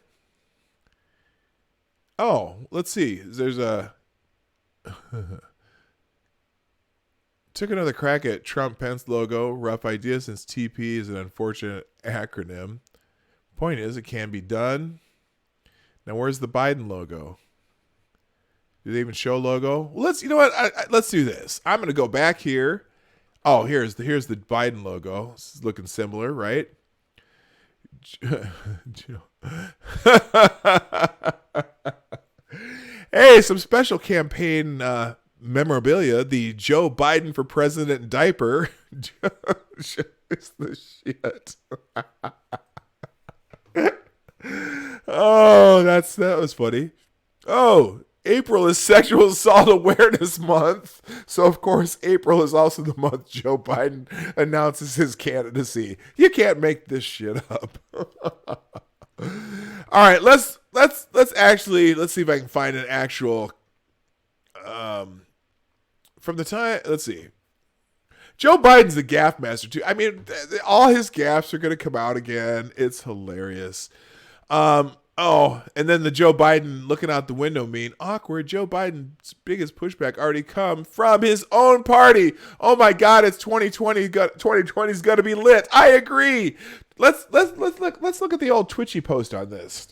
Oh, let's see. There's took another crack at Trump-Pence logo. Rough idea since TP is an unfortunate acronym. Point is, it can be done. Now, where's the Biden logo? Do they even show logo? Well, let's do this. I'm going to go back here. Oh, here's the Biden logo. This is looking similar, right? Hey, some special campaign memorabilia. The Joe Biden for President diaper. It's the shit. Oh, that was funny. Oh, April is Sexual Assault Awareness Month. So, of course, April is also the month Joe Biden announces his candidacy. You can't make this shit up. All right, let's see if I can find an actual from the time. Let's see. Joe Biden's the gaffe master too. I mean, all his gaffes are going to come out again. It's hilarious. And then the Joe Biden looking out the window meme. Awkward. Joe Biden's biggest pushback already come from his own party. Oh my God, it's 2020. 2020 is going to be lit. I agree. Let's look at the old Twitchy post on this.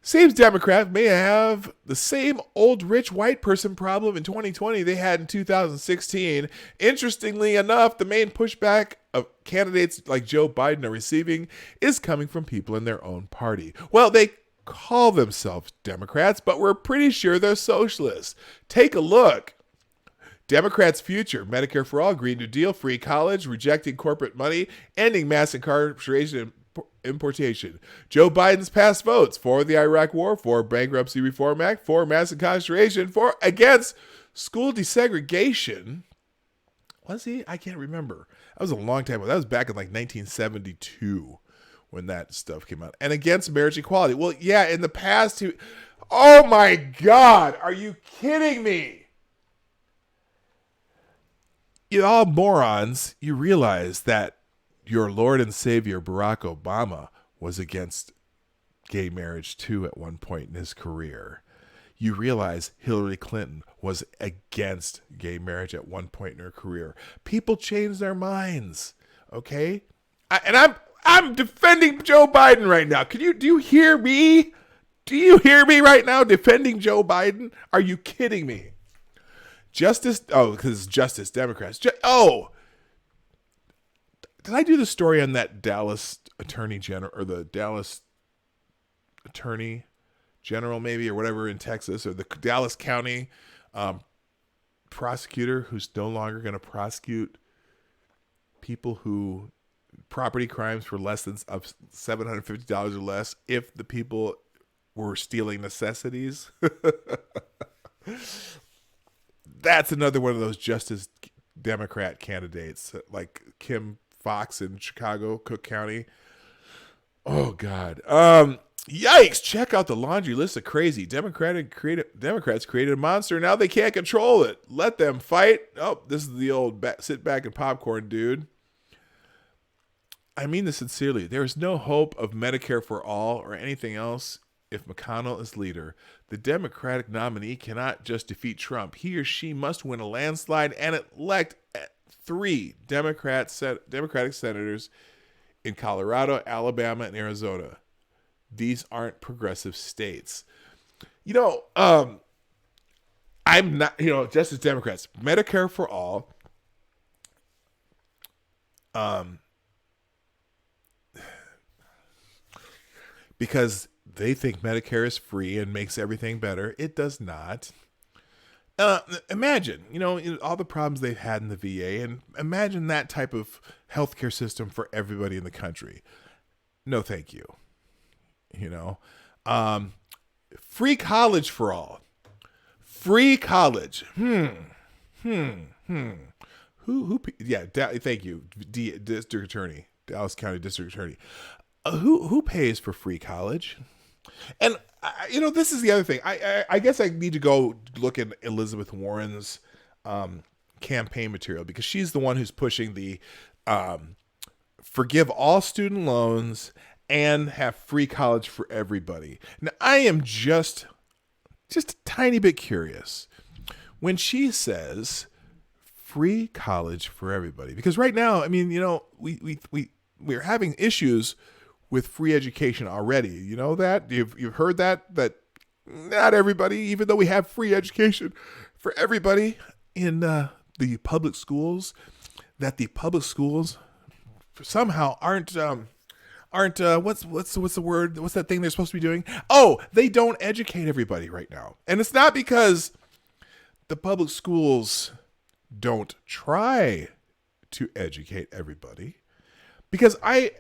Same Democrat may have the same old rich white person problem in 2020 they had in 2016. Interestingly enough, the main pushback of candidates like Joe Biden are receiving is coming from people in their own party. Well, they call themselves Democrats, but we're pretty sure they're socialists. Take a look. Democrats' future: Medicare for all, Green New Deal, free college, rejecting corporate money, ending mass incarceration and importation. Joe Biden's past votes: for the Iraq War, for Bankruptcy Reform Act, for mass incarceration, for against school desegregation. Was he? I can't remember. That was a long time ago. That was back in like 1972 when that stuff came out. And against marriage equality. Well, yeah, in the past, oh my God, are you kidding me? You all morons, you realize that your Lord and Savior Barack Obama was against gay marriage too at one point in his career. You realize Hillary Clinton was against gay marriage at one point in her career. People change their minds, okay? I'm defending Joe Biden right now. Do you hear me? Do you hear me right now defending Joe Biden? Are you kidding me? Because it's Justice Democrats. Did I do the story on that Dallas Attorney General, or the Dallas Attorney General maybe, or whatever in Texas, or the Dallas County prosecutor who's no longer going to prosecute people who property crimes for less than $750 or less if the people were stealing necessities? That's another one of those Justice Democrat candidates, like Kim Fox in Chicago, Cook County. Oh God. Yikes. Check out the laundry list of crazy Democrats created a monster. Now they can't control it. Let them fight. Oh, this is the old sit back and popcorn dude. I mean this sincerely. There is no hope of Medicare for all or anything else if McConnell is leader. The Democratic nominee cannot just defeat Trump. He or she must win a landslide and elect 3 Democratic senators in Colorado, Alabama, and Arizona. These aren't progressive states. I'm not, Justice Democrats, Medicare for all. Because they think Medicare is free and makes everything better. It does not. Imagine, all the problems they've had in the VA, and imagine that type of healthcare system for everybody in the country. No, thank you. Free college for all. Free college. Who? Yeah. Thank you, District Attorney, Dallas County District Attorney. Who pays for free college? And this is the other thing. I guess I need to go look at Elizabeth Warren's campaign material, because she's the one who's pushing the forgive all student loans and have free college for everybody. Now, I am just a tiny bit curious when she says free college for everybody, because right now, I mean, we're having issues with free education already. You know that? You've heard that not everybody, even though we have free education for everybody in the public schools, that the public schools somehow aren't what's the word? What's that thing they're supposed to be doing? Oh, they don't educate everybody right now. And it's not because the public schools don't try to educate everybody. Because I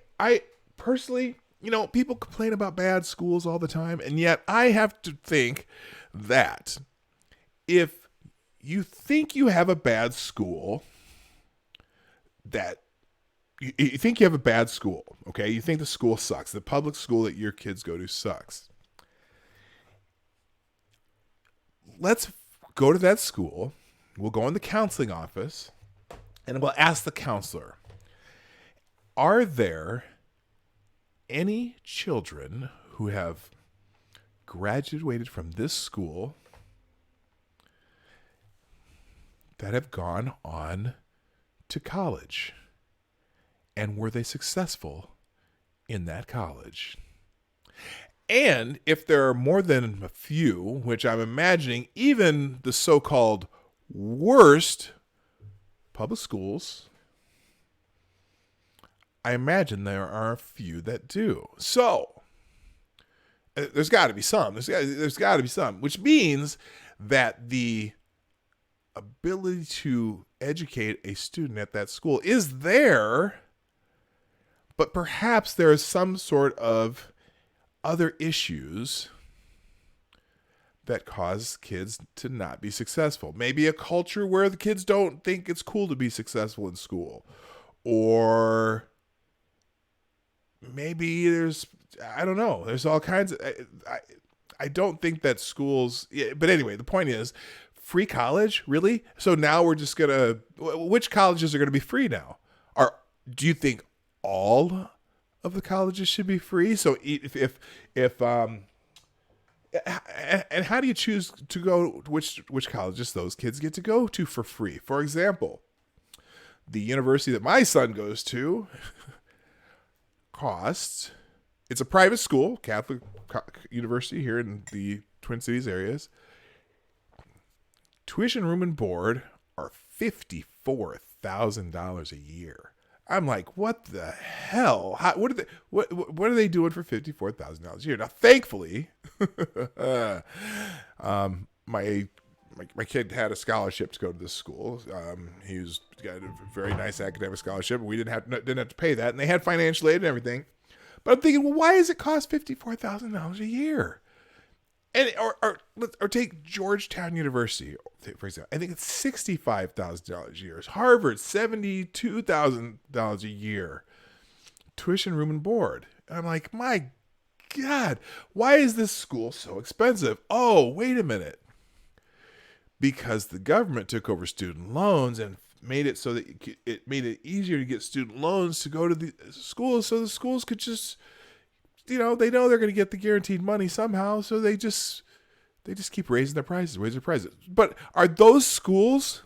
personally, people complain about bad schools all the time, and yet I have to think that if you think you have a bad school, that you think you have a bad school, okay? You think the school sucks. The public school that your kids go to sucks. Let's go to that school we'll go in the counseling office and we'll ask the counselor, are there any children who have graduated from this school that have gone on to college? And were they successful in that college? And if there are more than a few, which I'm imagining even the so-called worst public schools, I imagine there are a few that do. So there's got to be some. There's got to be some, which means that the ability to educate a student at that school is there, but perhaps there is some sort of other issues that cause kids to not be successful. Maybe a culture where the kids don't think it's cool to be successful in school. Or maybe I don't know. There's all kinds of, I don't think that schools, but anyway, the point is, free college, really? So now we're just which colleges are going to be free now? Do you think all of the colleges should be free? So and how do you choose to go, which colleges those kids get to go to for free? For example, the university that my son goes to it's a private school, Catholic university here in the Twin Cities areas. Tuition, room, and board are $54,000 a year. I'm like, what the hell? What are they doing for $54,000 a year? Now, thankfully, my kid had a scholarship to go to this school. He's got a very nice academic scholarship, and we didn't have to pay that, and they had financial aid and everything. But I'm thinking, well, why does it cost $54,000 a year? And or take Georgetown University, for example. I think it's $65,000 a year. Harvard, $72,000 a year. Tuition, room, and board. And I'm like, my God, why is this school so expensive? Oh, wait a minute. Because the government took over student loans and made it so that it made it easier to get student loans to go to the schools, so the schools could just, they know they're going to get the guaranteed money somehow, so they just keep raising their prices. But are those schools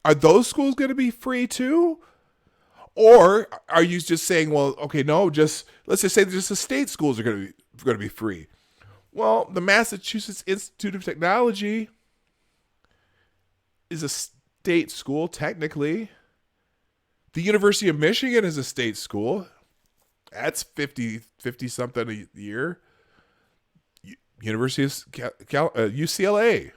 going to be free too? Or are you just saying, well, okay, no, let's just say just the state schools are going to be free? Well, the Massachusetts Institute of Technology is a state school, technically. The University of Michigan is a state school. That's 50 something a year. University of UCLA,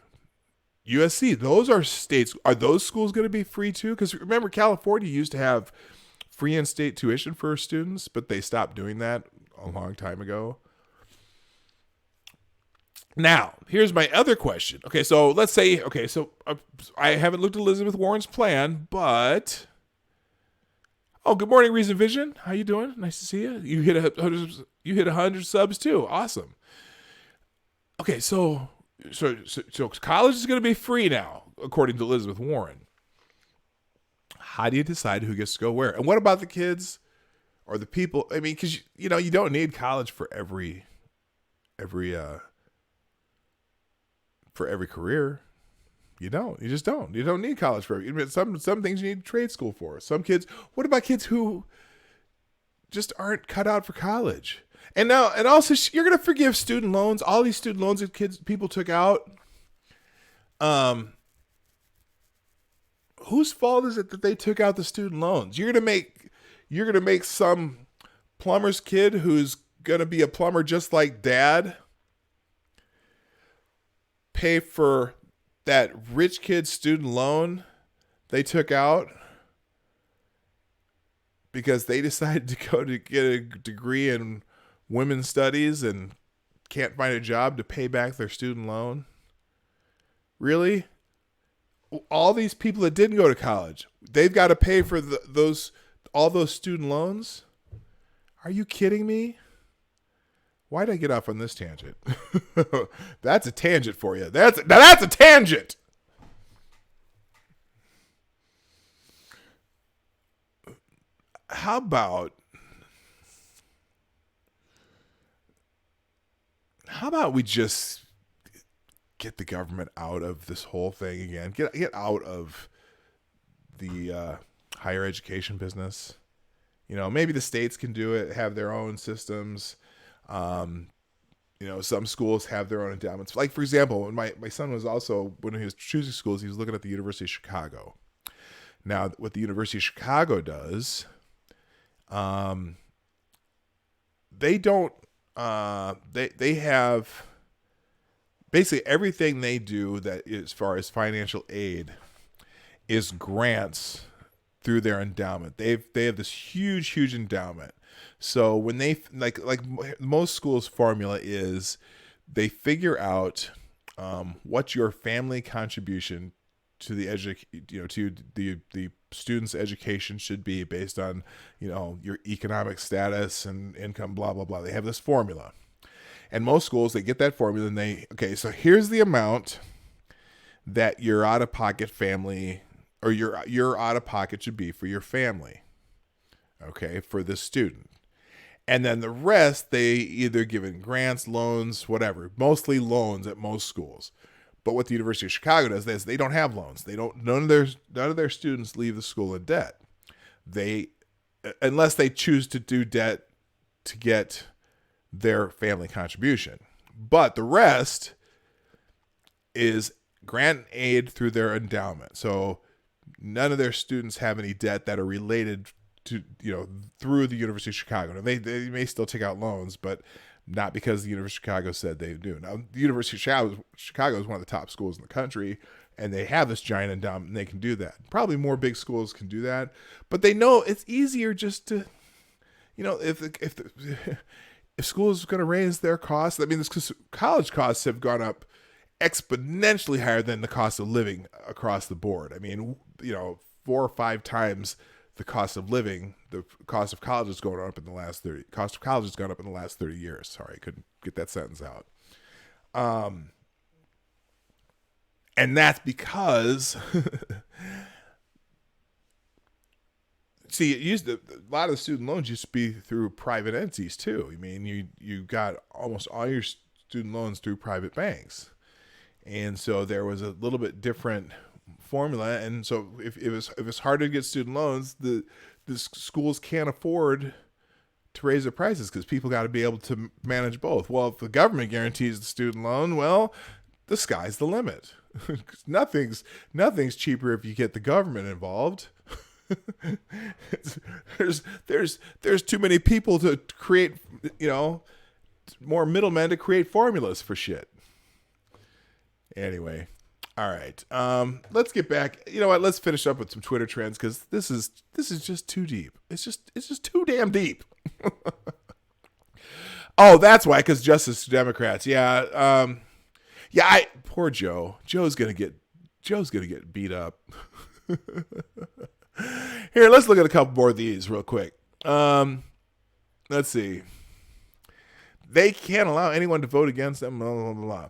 USC, those are states. Are those schools going to be free too? Because remember, California used to have free in-state tuition for students, but they stopped doing that a long time ago. Now, here's my other question. Okay, so let's say, I haven't looked at Elizabeth Warren's plan, but... Oh, good morning, Reason Vision. How you doing? Nice to see you. You hit 100 subs too. Awesome. Okay, so college is going to be free now, according to Elizabeth Warren. How do you decide who gets to go where? And what about the kids or the people? I mean, because you don't need college for every career. You just don't. You don't need college for every. Some things you need trade school for. Some kids. What about kids who just aren't cut out for college? And also you're gonna forgive student loans. All these student loans that people took out. Whose fault is it that they took out the student loans? You're gonna make some plumber's kid who's gonna be a plumber just like dad pay for that rich kid's student loan they took out because they decided to go to get a degree in women's studies and can't find a job to pay back their student loan? Really? All these people that didn't go to college, they've got to pay for all those student loans? Are you kidding me? Why did I get off on this tangent? That's a tangent for you. That's a tangent. how about we just get the government out of this whole thing again? Get out of the higher education business. Maybe the states can do it, have their own systems. Some schools have their own endowments. Like, for example, when my son was also, when he was choosing schools, he was looking at the University of Chicago. Now, what the University of Chicago does, they don't, they have basically everything they do that as far as financial aid is grants through their endowment. They have this huge endowment. So when they like most schools' formula is, they figure out what your family contribution to the to the student's education should be based on your economic status and income, blah blah blah. They have this formula, and most schools, they get that formula and so here's the amount that your out-of-pocket family, or your out-of-pocket should be for your family, for this student. And then the rest, they either give in grants, loans, whatever. Mostly loans at most schools. But what the University of Chicago does is they don't have loans. None of their students leave the school in debt. Unless they choose to do debt to get their family contribution. But the rest is grant aid through their endowment. So none of their students have any debt that are related to, through the University of Chicago. Now, they may still take out loans, but not because the University of Chicago said they do. Now, the University of Chicago is one of the top schools in the country, and they have this giant endowment, and they can do that. Probably more big schools can do that, but they know it's easier just to, if school is going to raise their costs. I mean, college costs have gone up exponentially higher than the cost of living across the board. I mean, 4 or 5 times the cost of living. The cost of college has gone up in the last 30. Cost of college has gone up in the last 30 years. Sorry, I couldn't get that sentence out. And that's because, see, a lot of the student loans used to be through private entities too. I mean, you got almost all your student loans through private banks, and so there was a little bit different formula. And so if it's hard to get student loans, the schools can't afford to raise their prices because people got to be able to manage both. Well, if the government guarantees the student loan, well, the sky's the limit. nothing's cheaper if you get the government involved. there's too many people to create, more middlemen to create formulas for shit. Anyway. All right. Let's get back. You know what? Let's finish up with some Twitter trends, because this is just too deep. It's just too damn deep. Oh, that's why. Because justice to Democrats. Yeah. Poor Joe. Joe's gonna get beat up. Here, let's look at a couple more of these real quick. Let's see. They can't allow anyone to vote against them. Blah, blah, blah, blah.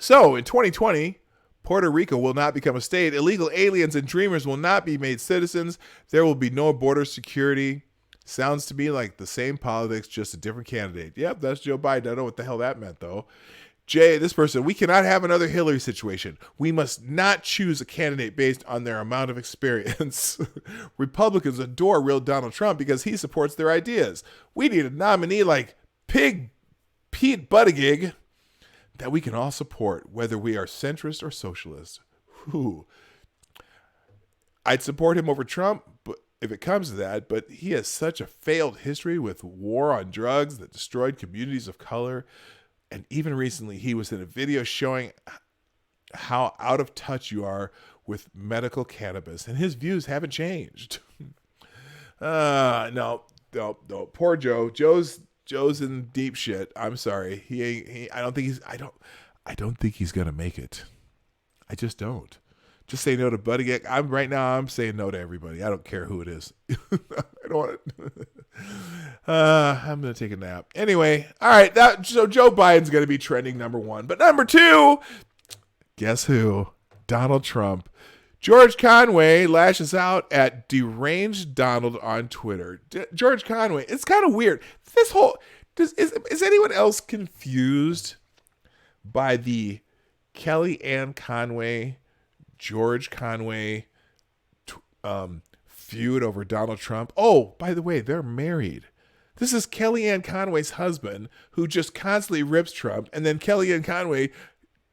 So in 2020. Puerto Rico will not become a state. Illegal aliens and dreamers will not be made citizens. There will be no border security. Sounds to me like the same politics, just a different candidate. Yep, that's Joe Biden. I don't know what the hell that meant, though. Jay, this person, we cannot have another Hillary situation. We must not choose a candidate based on their amount of experience. Republicans adore real Donald Trump because he supports their ideas. We need a nominee like Pete Buttigieg that we can all support, whether we are centrist or socialist. Whew. I'd support him over Trump, but if it comes to that, but he has such a failed history with war on drugs that destroyed communities of color. And even recently, he was in a video showing how out of touch you are with medical cannabis, and his views haven't changed. No. Poor Joe. Joe's in deep shit. I'm sorry. I don't think he's gonna make it. I just don't. Just say no to Buttigieg. I'm saying no to everybody. I don't care who it is. I don't want it. I'm gonna take a nap. Anyway, all right. So Joe Biden's gonna be trending number 1, but number 2, guess who? Donald Trump George Conway lashes out at deranged Donald on Twitter. George Conway, it's kind of weird. This whole is anyone else confused by the Kellyanne Conway, George Conway feud over Donald Trump? Oh, by the way, they're married. This is Kellyanne Conway's husband who just constantly rips Trump, and then Kellyanne Conway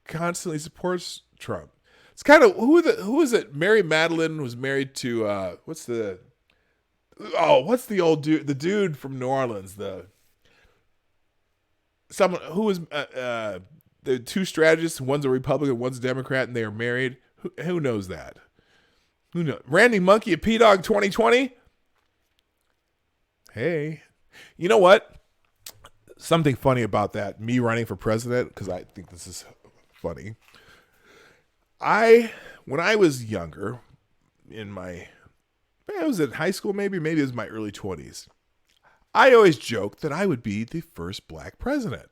constantly supports Trump. It's kind of who is it? Mary Madeline was married to what's the old dude? The dude from New Orleans. Someone who was the two strategists. One's a Republican, one's a Democrat, and they are married. Who knows that? Who knows? Ranting Monkey at P-Dog 2020. Hey, you know what? Something funny about that. Me running for president, because I think this is funny. When I was younger, I was in high school, maybe it was my early 20s. I always joked that I would be the first black president.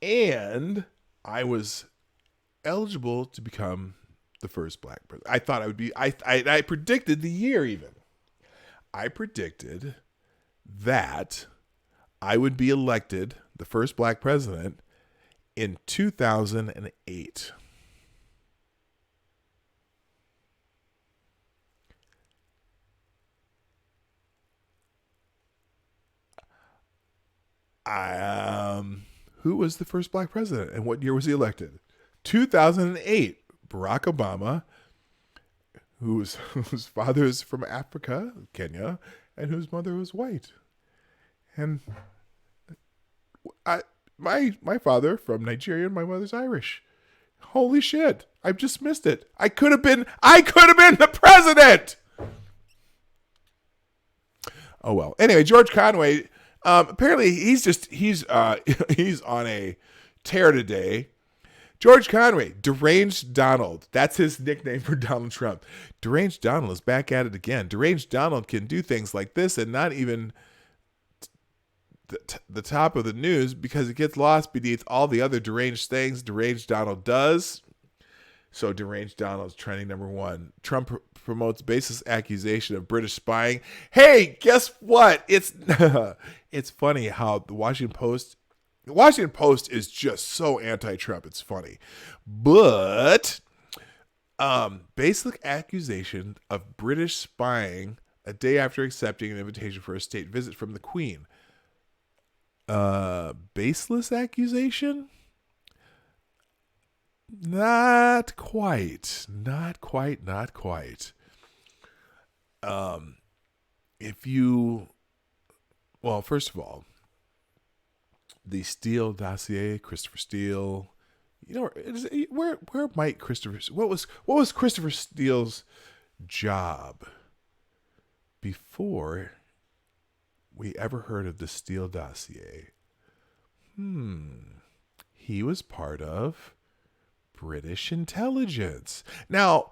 And I was eligible to become the first black president. I thought I would be, I predicted the year even. I predicted that I would be elected the first black president in 2008. Who was the first black president and what year was he elected? 2008. Barack Obama, whose father is from Africa, Kenya, and whose mother was white. And my father from Nigeria and my mother's Irish. Holy shit. I've just missed it. I could have been the president. Oh well. Anyway, George Conway, apparently he's on a tear today. George Conway, Deranged Donald. That's his nickname for Donald Trump. Deranged Donald is back at it again. Deranged Donald can do things like this and not even the top of the news because it gets lost beneath all the other deranged things Deranged Donald does. So Deranged Donald's trending number 1. Trump promotes baseless accusation of British spying. Hey, guess what? It's funny how the Washington Post is just so anti-Trump. It's funny. But baseless accusation of British spying a day after accepting an invitation for a state visit from the Queen. Baseless accusation? Not quite. First of all, the Steele dossier, Christopher Steele. Where might Christopher? What was Christopher Steele's job before we ever heard of the Steele dossier? He was part of British intelligence. Now,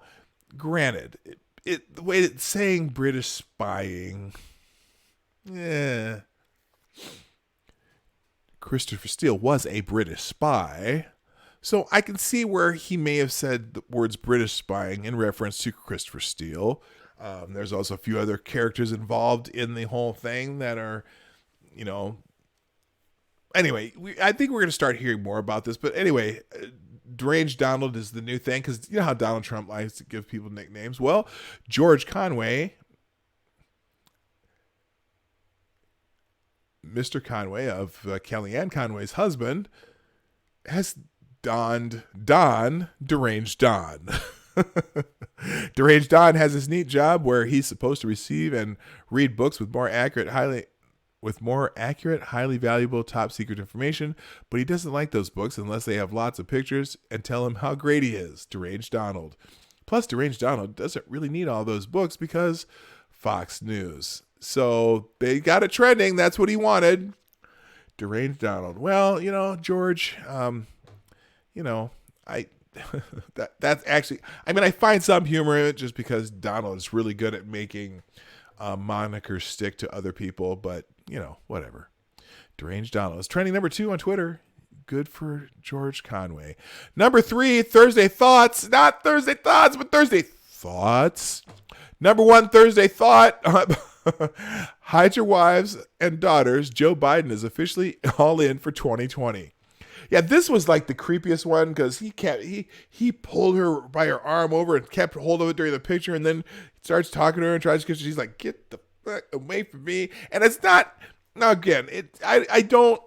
granted, the way it's saying British spying, Christopher Steele was a British spy, so I can see where he may have said the words British spying in reference to Christopher Steele. There's also a few other characters involved in the whole thing that are, Anyway, I think we're going to start hearing more about this. But anyway, Deranged Donald is the new thing because you know how Donald Trump likes to give people nicknames. Well, George Conway, Mr. Conway of Kellyanne Conway's husband, has donned Deranged Don. Deranged Don has this neat job where he's supposed to receive and read books with more accurate, highly valuable, top secret information, but he doesn't like those books unless they have lots of pictures and tell him how great he is. Deranged Donald. Plus, Deranged Donald doesn't really need all those books because Fox News. So they got it trending. That's what he wanted. Deranged Donald. Well, George, that's actually, I find some humor in it just because Donald is really good at making monikers stick to other people, but whatever. Deranged Donald is trending number 2 on Twitter. Good for George Conway. Number 3, Thursday Thoughts. Not Thursday Thoughts, but Thursday Thoughts. Number 1, Thursday Thought. Hide your wives and daughters. Joe Biden is officially all in for 2020. Yeah, this was like the creepiest one because he pulled her by her arm over and kept hold of it during the picture, and then starts talking to her and tries to kiss her. She's like, "Get the fuck away from me!" And it's not. Now again, I don't.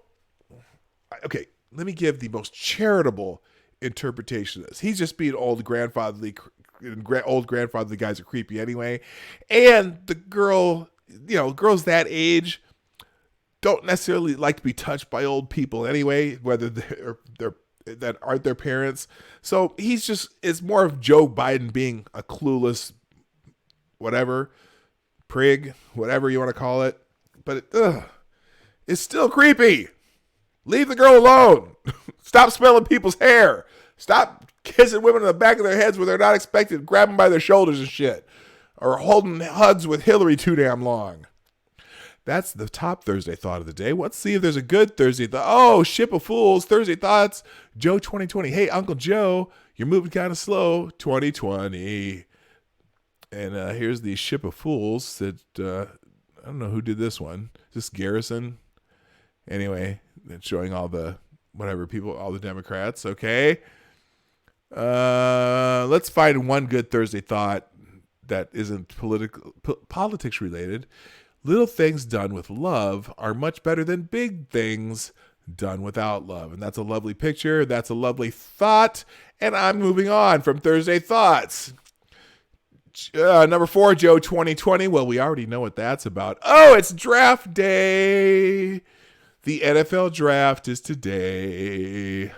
Okay, let me give the most charitable interpretation of this. He's just being old grandfatherly guys are creepy anyway, and the girl, girls that age don't necessarily like to be touched by old people anyway, whether they're that aren't their parents. So it's more of Joe Biden being a clueless prig, whatever you want to call it. But it's still creepy. Leave the girl alone. Stop smelling people's hair. Stop kissing women in the back of their heads where they're not expected, grab them by their shoulders and shit. Or holding hugs with Hillary too damn long. That's the top Thursday thought of the day. Let's see if there's a good Thursday thought. Oh, Ship of Fools, Thursday Thoughts, Joe 2020. Hey, Uncle Joe, you're moving kind of slow, 2020. And here's the Ship of Fools that, I don't know who did this one. Is this Garrison? Anyway, it's showing all the people, all the Democrats. Okay. Let's find one good Thursday thought that isn't politics related. Little things done with love are much better than big things done without love. And that's a lovely picture. That's a lovely thought. And I'm moving on from Thursday Thoughts. Number 4, Joe 2020. Well, we already know what that's about. Oh, it's draft day. The NFL draft is today.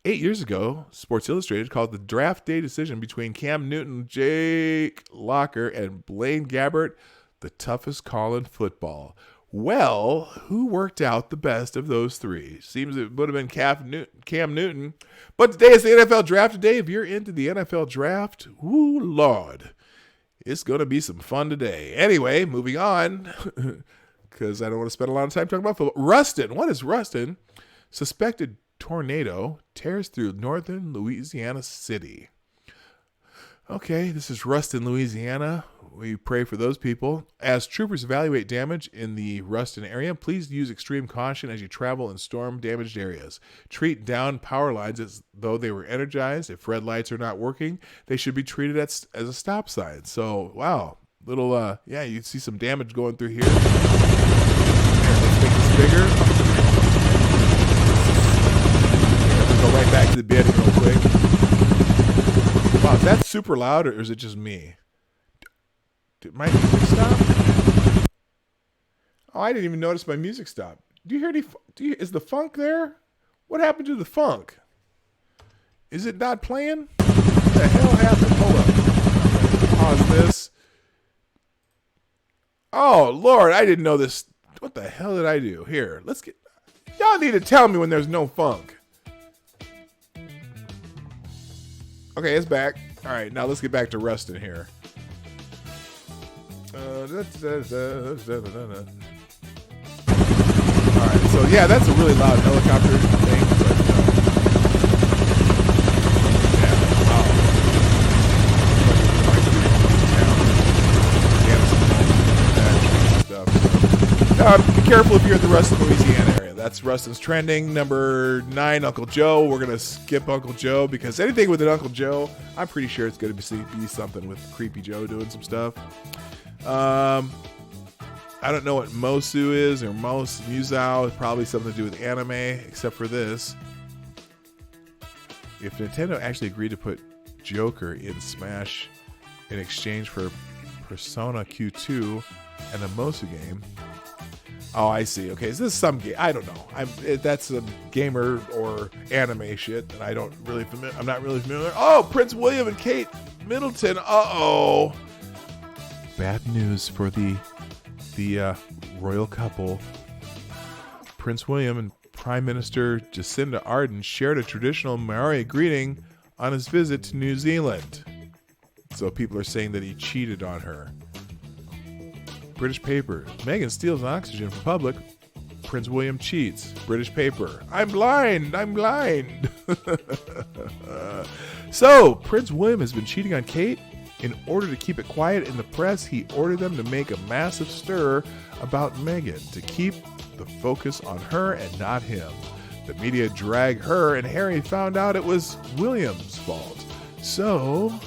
8 years ago, Sports Illustrated called the draft day decision between Cam Newton, Jake Locker, and Blaine Gabbert the toughest call in football. Well, who worked out the best of those three? Seems it would have been Cam Newton. But today is the NFL draft day. If you're into the NFL draft, ooh, Lord, it's going to be some fun today. Anyway, moving on, because I don't want to spend a lot of time talking about football. Ruston. What is Ruston? Suspected tornado tears through northern Louisiana City. Okay, this is Ruston, Louisiana. We pray for those people. As troopers evaluate damage in the Ruston area, please use extreme caution as you travel in storm-damaged areas. Treat down power lines as though they were energized. If red lights are not working, they should be treated as a stop sign. So, wow. Little, you see some damage going through here. Here, let's make this bigger. Here, we'll go right back to the bidding real quick. Wow, is that super loud or is it just me? Did my music stop? Oh, I didn't even notice my music stopped. Do you hear any? Is the funk there? What happened to the funk? Is it not playing? What the hell happened? Hold up. Pause this. Oh, Lord, I didn't know this. What the hell did I do? Here, let's get... Y'all need to tell me when there's no funk. Okay, it's back. All right, now let's get back to Ruston here. All right, so yeah, that's a really loud helicopter thing. But be careful if you're in the Ruston, Louisiana area. That's Ruston's trending. Number 9, Uncle Joe. We're gonna skip Uncle Joe because anything with an Uncle Joe, I'm pretty sure it's gonna be something with Creepy Joe doing some stuff. I don't know what Mosu is or Musou. It's probably something to do with anime, except for this. If Nintendo actually agreed to put Joker in Smash in exchange for Persona Q2 and a Mosu game. Oh, I see. Okay, so this is some game. I don't know. That's a gamer or anime shit that I'm not really familiar. Oh, Prince William and Kate Middleton. Uh-oh. Bad news for the royal couple. Prince William and Prime Minister Jacinda Ardern shared a traditional Maori greeting on his visit to New Zealand. So people are saying that he cheated on her. British paper. Meghan steals oxygen from public. Prince William cheats. British paper. I'm blind. So, Prince William has been cheating on Kate. In order to keep it quiet in the press, he ordered them to make a massive stir about Meghan to keep the focus on her and not him. The media dragged her, and Harry found out it was William's fault. So,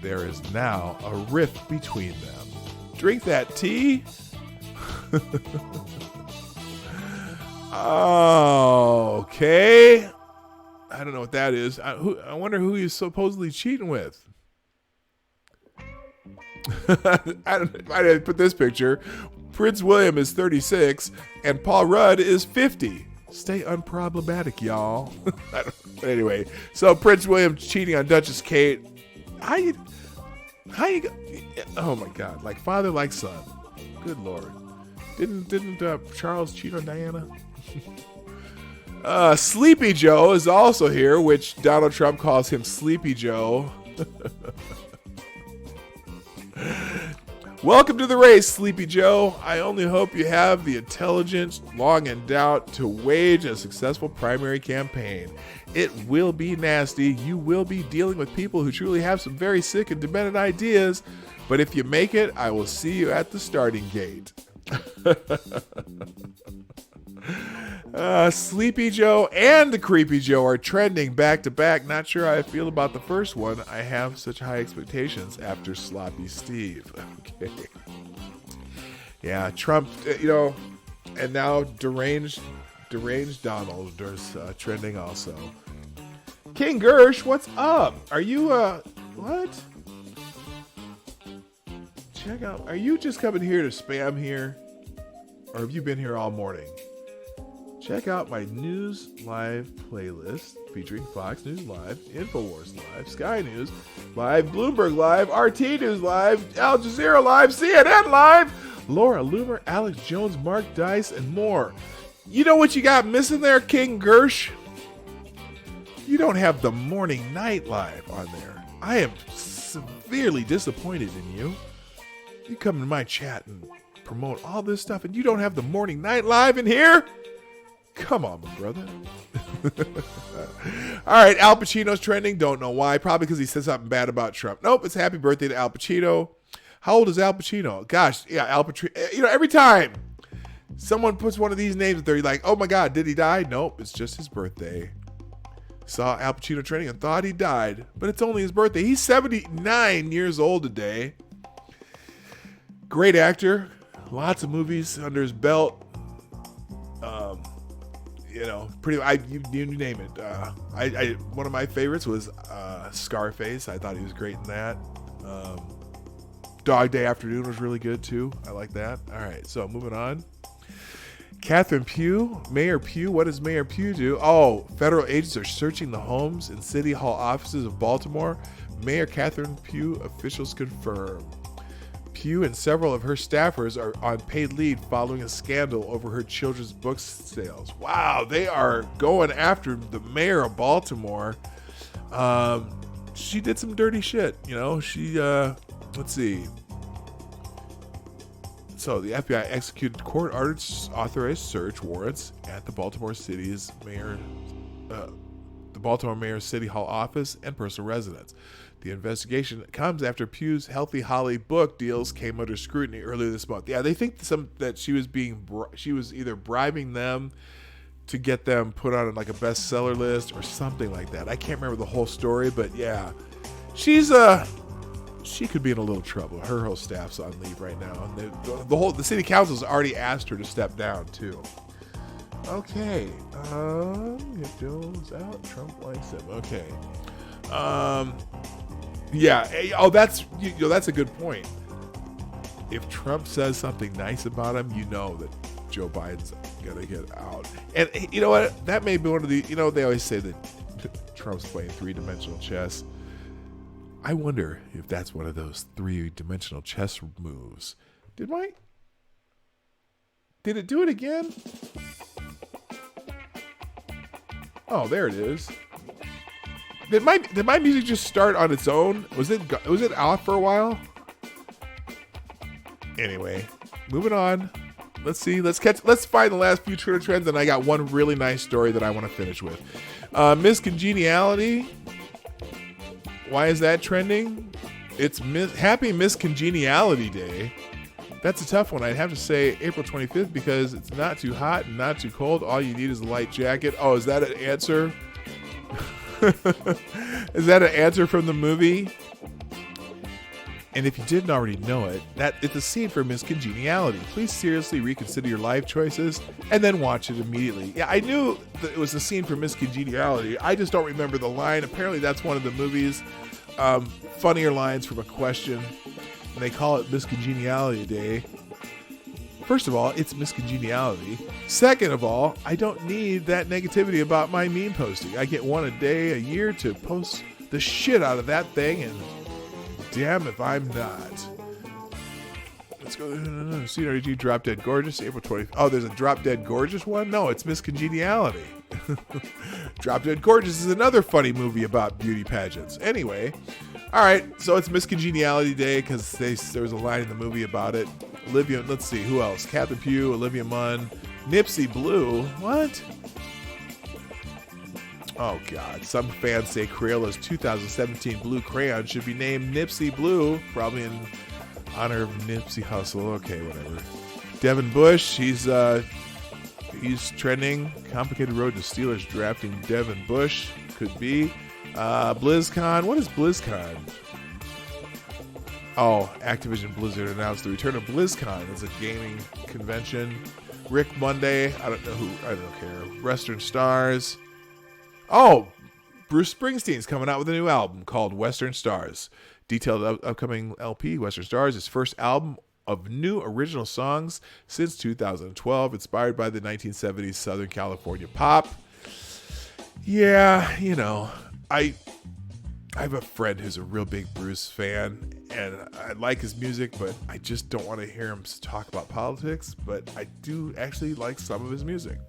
there is now a rift between them. Drink that tea. Okay. I don't know what that is. I wonder who he's supposedly cheating with. I didn't put this picture. Prince William is 36 and Paul Rudd is 50. Stay unproblematic, y'all. But anyway, so Prince William cheating on Duchess Kate. How you? Oh my God! Like father, like son. Good Lord. Didn't Charles cheat on Diana? Sleepy Joe is also here, which Donald Trump calls him Sleepy Joe. Welcome to the race, Sleepy Joe. I only hope you have the intelligence long in doubt to wage a successful primary campaign. It will be nasty. You will be dealing with people who truly have some very sick and demented ideas. But if you make it, I will see you at the starting gate. Sleepy Joe and the Creepy Joe are trending back to back. Not sure how I feel about the first one. I have such high expectations after Sloppy Steve. Okay. Yeah, Trump, and now deranged Donald is trending also. King Gersh, what's up? Are you, what? Check out, are you just coming here to spam here? Or have you been here all morning? Check out my News Live playlist featuring Fox News Live, InfoWars Live, Sky News Live, Bloomberg Live, RT News Live, Al Jazeera Live, CNN Live, Laura Loomer, Alex Jones, Mark Dice, and more. You know what you got missing there, King Gersh? You don't have the Morning Night Live on there. I am severely disappointed in you. You come in my chat and promote all this stuff, and you don't have the Morning Night Live in here? Come on, my brother. All right, Al Pacino's trending. Don't know why. Probably because he said something bad about Trump. Nope, it's happy birthday to Al Pacino. How old is Al Pacino? Gosh, yeah, Al Pacino. Every time someone puts one of these names up there, you're like, oh my God, did he die? Nope, it's just his birthday. Saw Al Pacino trending and thought he died, but it's only his birthday. He's 79 years old today. Great actor. Lots of movies under his belt. You name it. One of my favorites was Scarface. I thought he was great in that. Dog Day Afternoon was really good too. I like that. All right, so moving on. Catherine Pugh, Mayor Pugh. What does Mayor Pugh do? Oh, federal agents are searching the homes and city hall offices of Baltimore. Mayor Catherine Pugh officials confirm. Pugh and several of her staffers are on paid leave following a scandal over her children's book sales. Wow, they are going after the mayor of Baltimore. She did some dirty shit, She, let's see. So the FBI executed court-ordered authorized search warrants at the Baltimore City's mayor, the Baltimore Mayor's City Hall office and personal residence. The investigation comes after Pugh's Healthy Holly book deals came under scrutiny earlier this month. Yeah, they think that she was either bribing them to get them put on like a bestseller list or something like that. I can't remember the whole story, but yeah, she could be in a little trouble. Her whole staff's on leave right now, and the city council's already asked her to step down too. Okay, if Joe's out, Trump likes him. Okay. Yeah. Oh, that's a good point. If Trump says something nice about him, that Joe Biden's gonna get out. And you know what? That may be one of the. They always say that Trump's playing three-dimensional chess. I wonder if that's one of those three-dimensional chess moves. Did it do it again? Oh, there it is. Did my music just start on its own? Was it off for a while? Anyway, moving on. Let's see. Let's find the last few Twitter trends, and I got one really nice story that I want to finish with. Miss Congeniality. Why is that trending? It's Happy Miss Congeniality Day. That's a tough one. I'd have to say April 25th because it's not too hot and not too cold. All you need is a light jacket. Oh, is that an answer? Is that an answer from the movie? And if you didn't already know it, it's a scene for Miss Congeniality. Please seriously reconsider your life choices and then watch it immediately. Yeah, I knew that it was a scene for Miss Congeniality. I just don't remember the line. Apparently that's one of the movie's funnier lines from a question. And they call it Miss Congeniality Day. First of all, it's Miss Congeniality. Second of all, I don't need that negativity about my meme posting. I get one a day, a year to post the shit out of that thing, and damn if I'm not. Let's go. CRG Drop Dead Gorgeous, April 20th. Oh, there's a Drop Dead Gorgeous one? No, it's Miss Congeniality. Drop Dead Gorgeous is another funny movie about beauty pageants. Anyway, all right, so it's Miss Congeniality Day because there was a line in the movie about it. Olivia, let's see, who else? Captain Pugh, Olivia Munn, Nipsey Blue. What? Oh, God. Some fans say Crayola's 2017 blue crayon should be named Nipsey Blue, probably in honor of Nipsey Hussle. Okay, whatever. Devin Bush, he's trending. Complicated road to Steelers drafting Devin Bush. Could be. BlizzCon. What is BlizzCon? Oh, Activision Blizzard announced the return of BlizzCon as a gaming convention. Rick Monday. I don't know who. I don't care. Western Stars. Oh, Bruce Springsteen's coming out with a new album called Western Stars. Detailed upcoming LP, Western Stars, his first album of new original songs since 2012, inspired by the 1970s Southern California pop. Yeah, you know, I have a friend who's a real big Bruce fan, and I like his music, but I just don't want to hear him talk about politics, but I do actually like some of his music.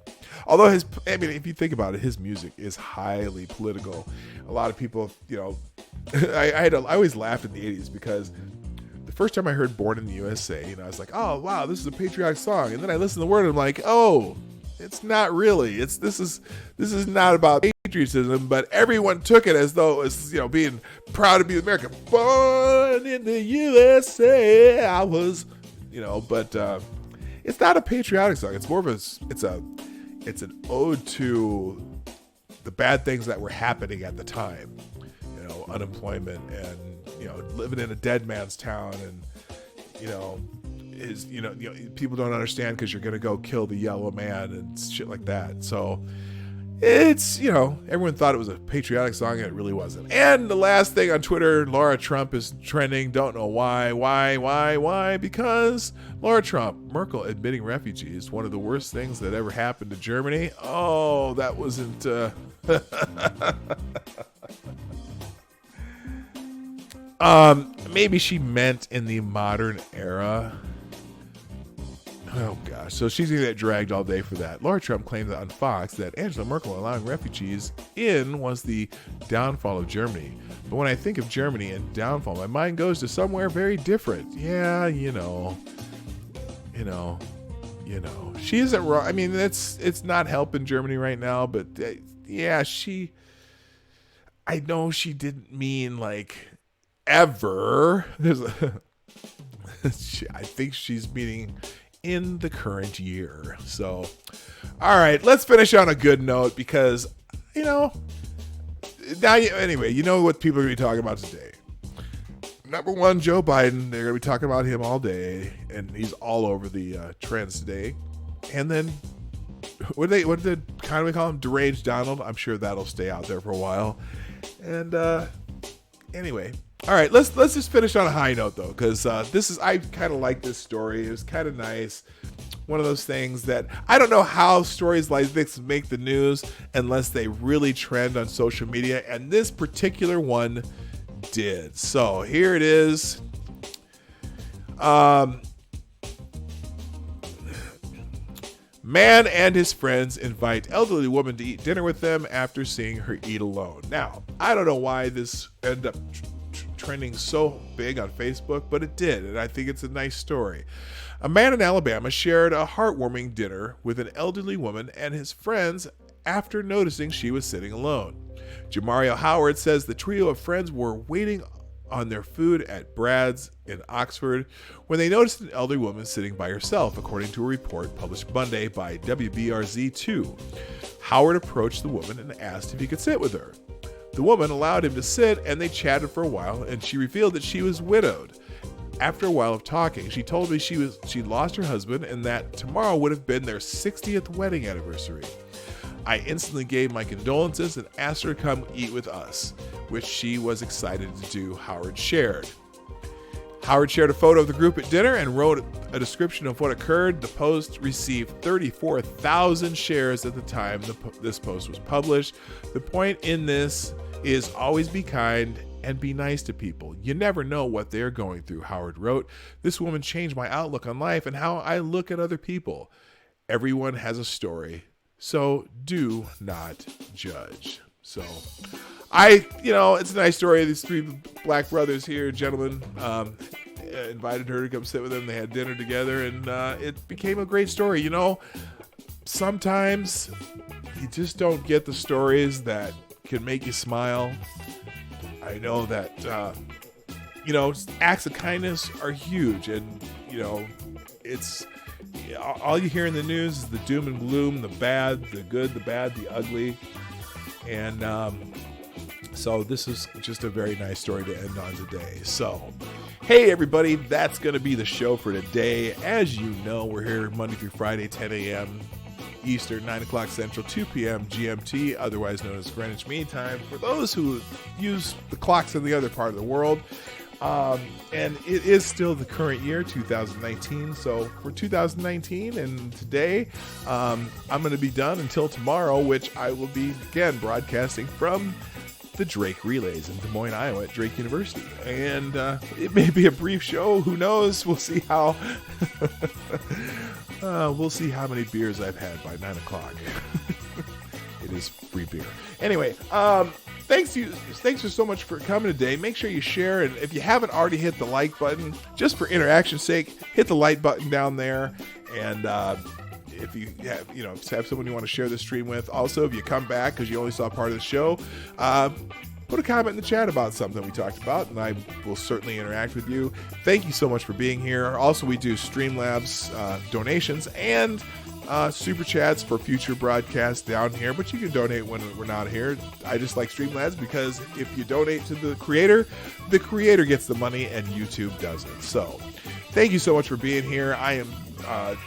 Although if you think about it, his music is highly political. A lot of people, you know, I always laughed in the 80s because the first time I heard Born in the USA, you know, I was like, oh, wow, this is a patriotic song. And then I listened to the word and I'm like, oh, it's not really. This is not about patriotism, but everyone took it as though it's, you know, being proud to be American. Born in the USA, I was, you know, but it's not a patriotic song. It's more of it's an ode to the bad things that were happening at the time, you know, unemployment and, you know, living in a dead man's town, and, you know, people don't understand because you're going to go kill the yellow man and shit like that. So it's, you know, everyone thought it was a patriotic song and it really wasn't. And the last thing on Twitter, Laura Trump is trending. Don't know why. Because Laura Trump, Merkel admitting refugees, one of the worst things that ever happened to Germany. Oh, that wasn't... maybe she meant in the modern era. Oh, gosh. So she's going to get dragged all day for that. Laura Trump claimed on Fox that Angela Merkel allowing refugees in was the downfall of Germany. But when I think of Germany and downfall, my mind goes to somewhere very different. Yeah, you know. She isn't wrong. I mean, it's not helping Germany right now, but yeah, I know she didn't mean like ever. I think she's meaning in the current year. So, all right, let's finish on a good note because, you know, anyway, you know what people are going to be talking about today. Number one, Joe Biden. They're going to be talking about him all day, and he's all over the trends today. And then, what did we call him? Deranged Donald. I'm sure that'll stay out there for a while. And anyway, all right, let's just finish on a high note though, because I kind of like this story. It was kind of nice. One of those things that I don't know how stories like this make the news unless they really trend on social media, and this particular one did. So here it is. Man and his friends invite elderly woman to eat dinner with them after seeing her eat alone. Now, I don't know why this ended up trending so big on Facebook, but it did, and I think it's a nice story. A man in Alabama shared a heartwarming dinner with an elderly woman and his friends after noticing she was sitting alone. Jamario Howard says the trio of friends were waiting on their food at Brad's in Oxford when they noticed an elderly woman sitting by herself, according to a report published Monday by WBRZ2. Howard approached the woman and asked if he could sit with her. The woman allowed him to sit, and they chatted for a while, and she revealed that she was widowed. After a while of talking, she told me she lost her husband and that tomorrow would have been their 60th wedding anniversary. I instantly gave my condolences and asked her to come eat with us, which she was excited to do, Howard shared. Howard shared a photo of the group at dinner and wrote a description of what occurred. The post received 34,000 shares at the time this post was published. The point in this is always be kind and be nice to people. You never know what they're going through, Howard wrote. This woman changed my outlook on life and how I look at other people. Everyone has a story, so do not judge. So it's a nice story. These three black brothers here, gentlemen, invited her to come sit with them. They had dinner together, and it became a great story. You know, sometimes you just don't get the stories that can make you smile. I know that, acts of kindness are huge, and, it's all you hear in the news is the doom and gloom, the bad, the good, the bad, the ugly. And so this is just a very nice story to end on today. So, hey, everybody, that's going to be the show for today. As you know, we're here Monday through Friday, 10 a.m. Eastern, 9 o'clock Central, 2 p.m. GMT, otherwise known as Greenwich Mean Time, for those who use the clocks in the other part of the world. And it is still the current year, 2019. So for 2019 and today, I'm going to be done until tomorrow, which I will be, again, broadcasting from the Drake Relays in Des Moines, Iowa at Drake University. And it may be a brief show. Who knows? We'll see how... we'll see how many beers I've had by 9 o'clock. It is free beer. Anyway, thanks for so much for coming today. Make sure you share, and if you haven't already hit the like button, just for interaction's sake, hit the like button down there. And if you have someone you want to share this stream with, also if you come back because you only saw part of the show, put a comment in the chat about something we talked about, and I will certainly interact with you. Thank you so much for being here. Also, we do Streamlabs donations and super chats for future broadcasts down here, but you can donate when we're not here. I just like Streamlabs because if you donate to the creator gets the money and YouTube doesn't. So thank you so much for being here. I am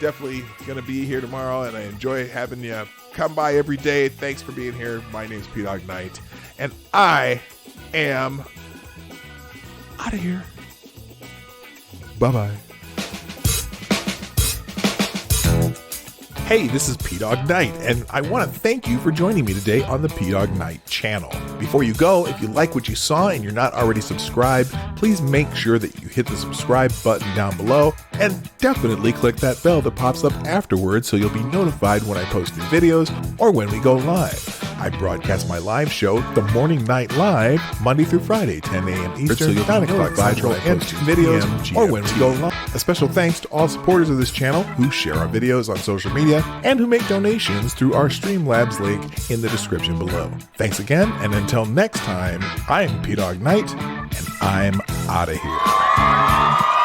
definitely going to be here tomorrow, and I enjoy having you come by every day. Thanks for being here. My name is Dawg Knight, and I am out of here. Bye-bye. Hey, this is Dawg Knight, and I want to thank you for joining me today on the Dawg Knight channel. Before you go, if you like what you saw and you're not already subscribed, please make sure that you hit the subscribe button down below, and definitely click that bell that pops up afterwards so you'll be notified when I post new videos or when we go live. I broadcast my live show, The Morning Night Live, Monday through Friday, 10 a.m. Eastern, 9 o'clock Central, and videos or when we go live. A special thanks to all supporters of this channel who share our videos on social media and who make donations through our Streamlabs link in the description below. Thanks again, and until next time, I'm Dawg Knight, and I'm out of here.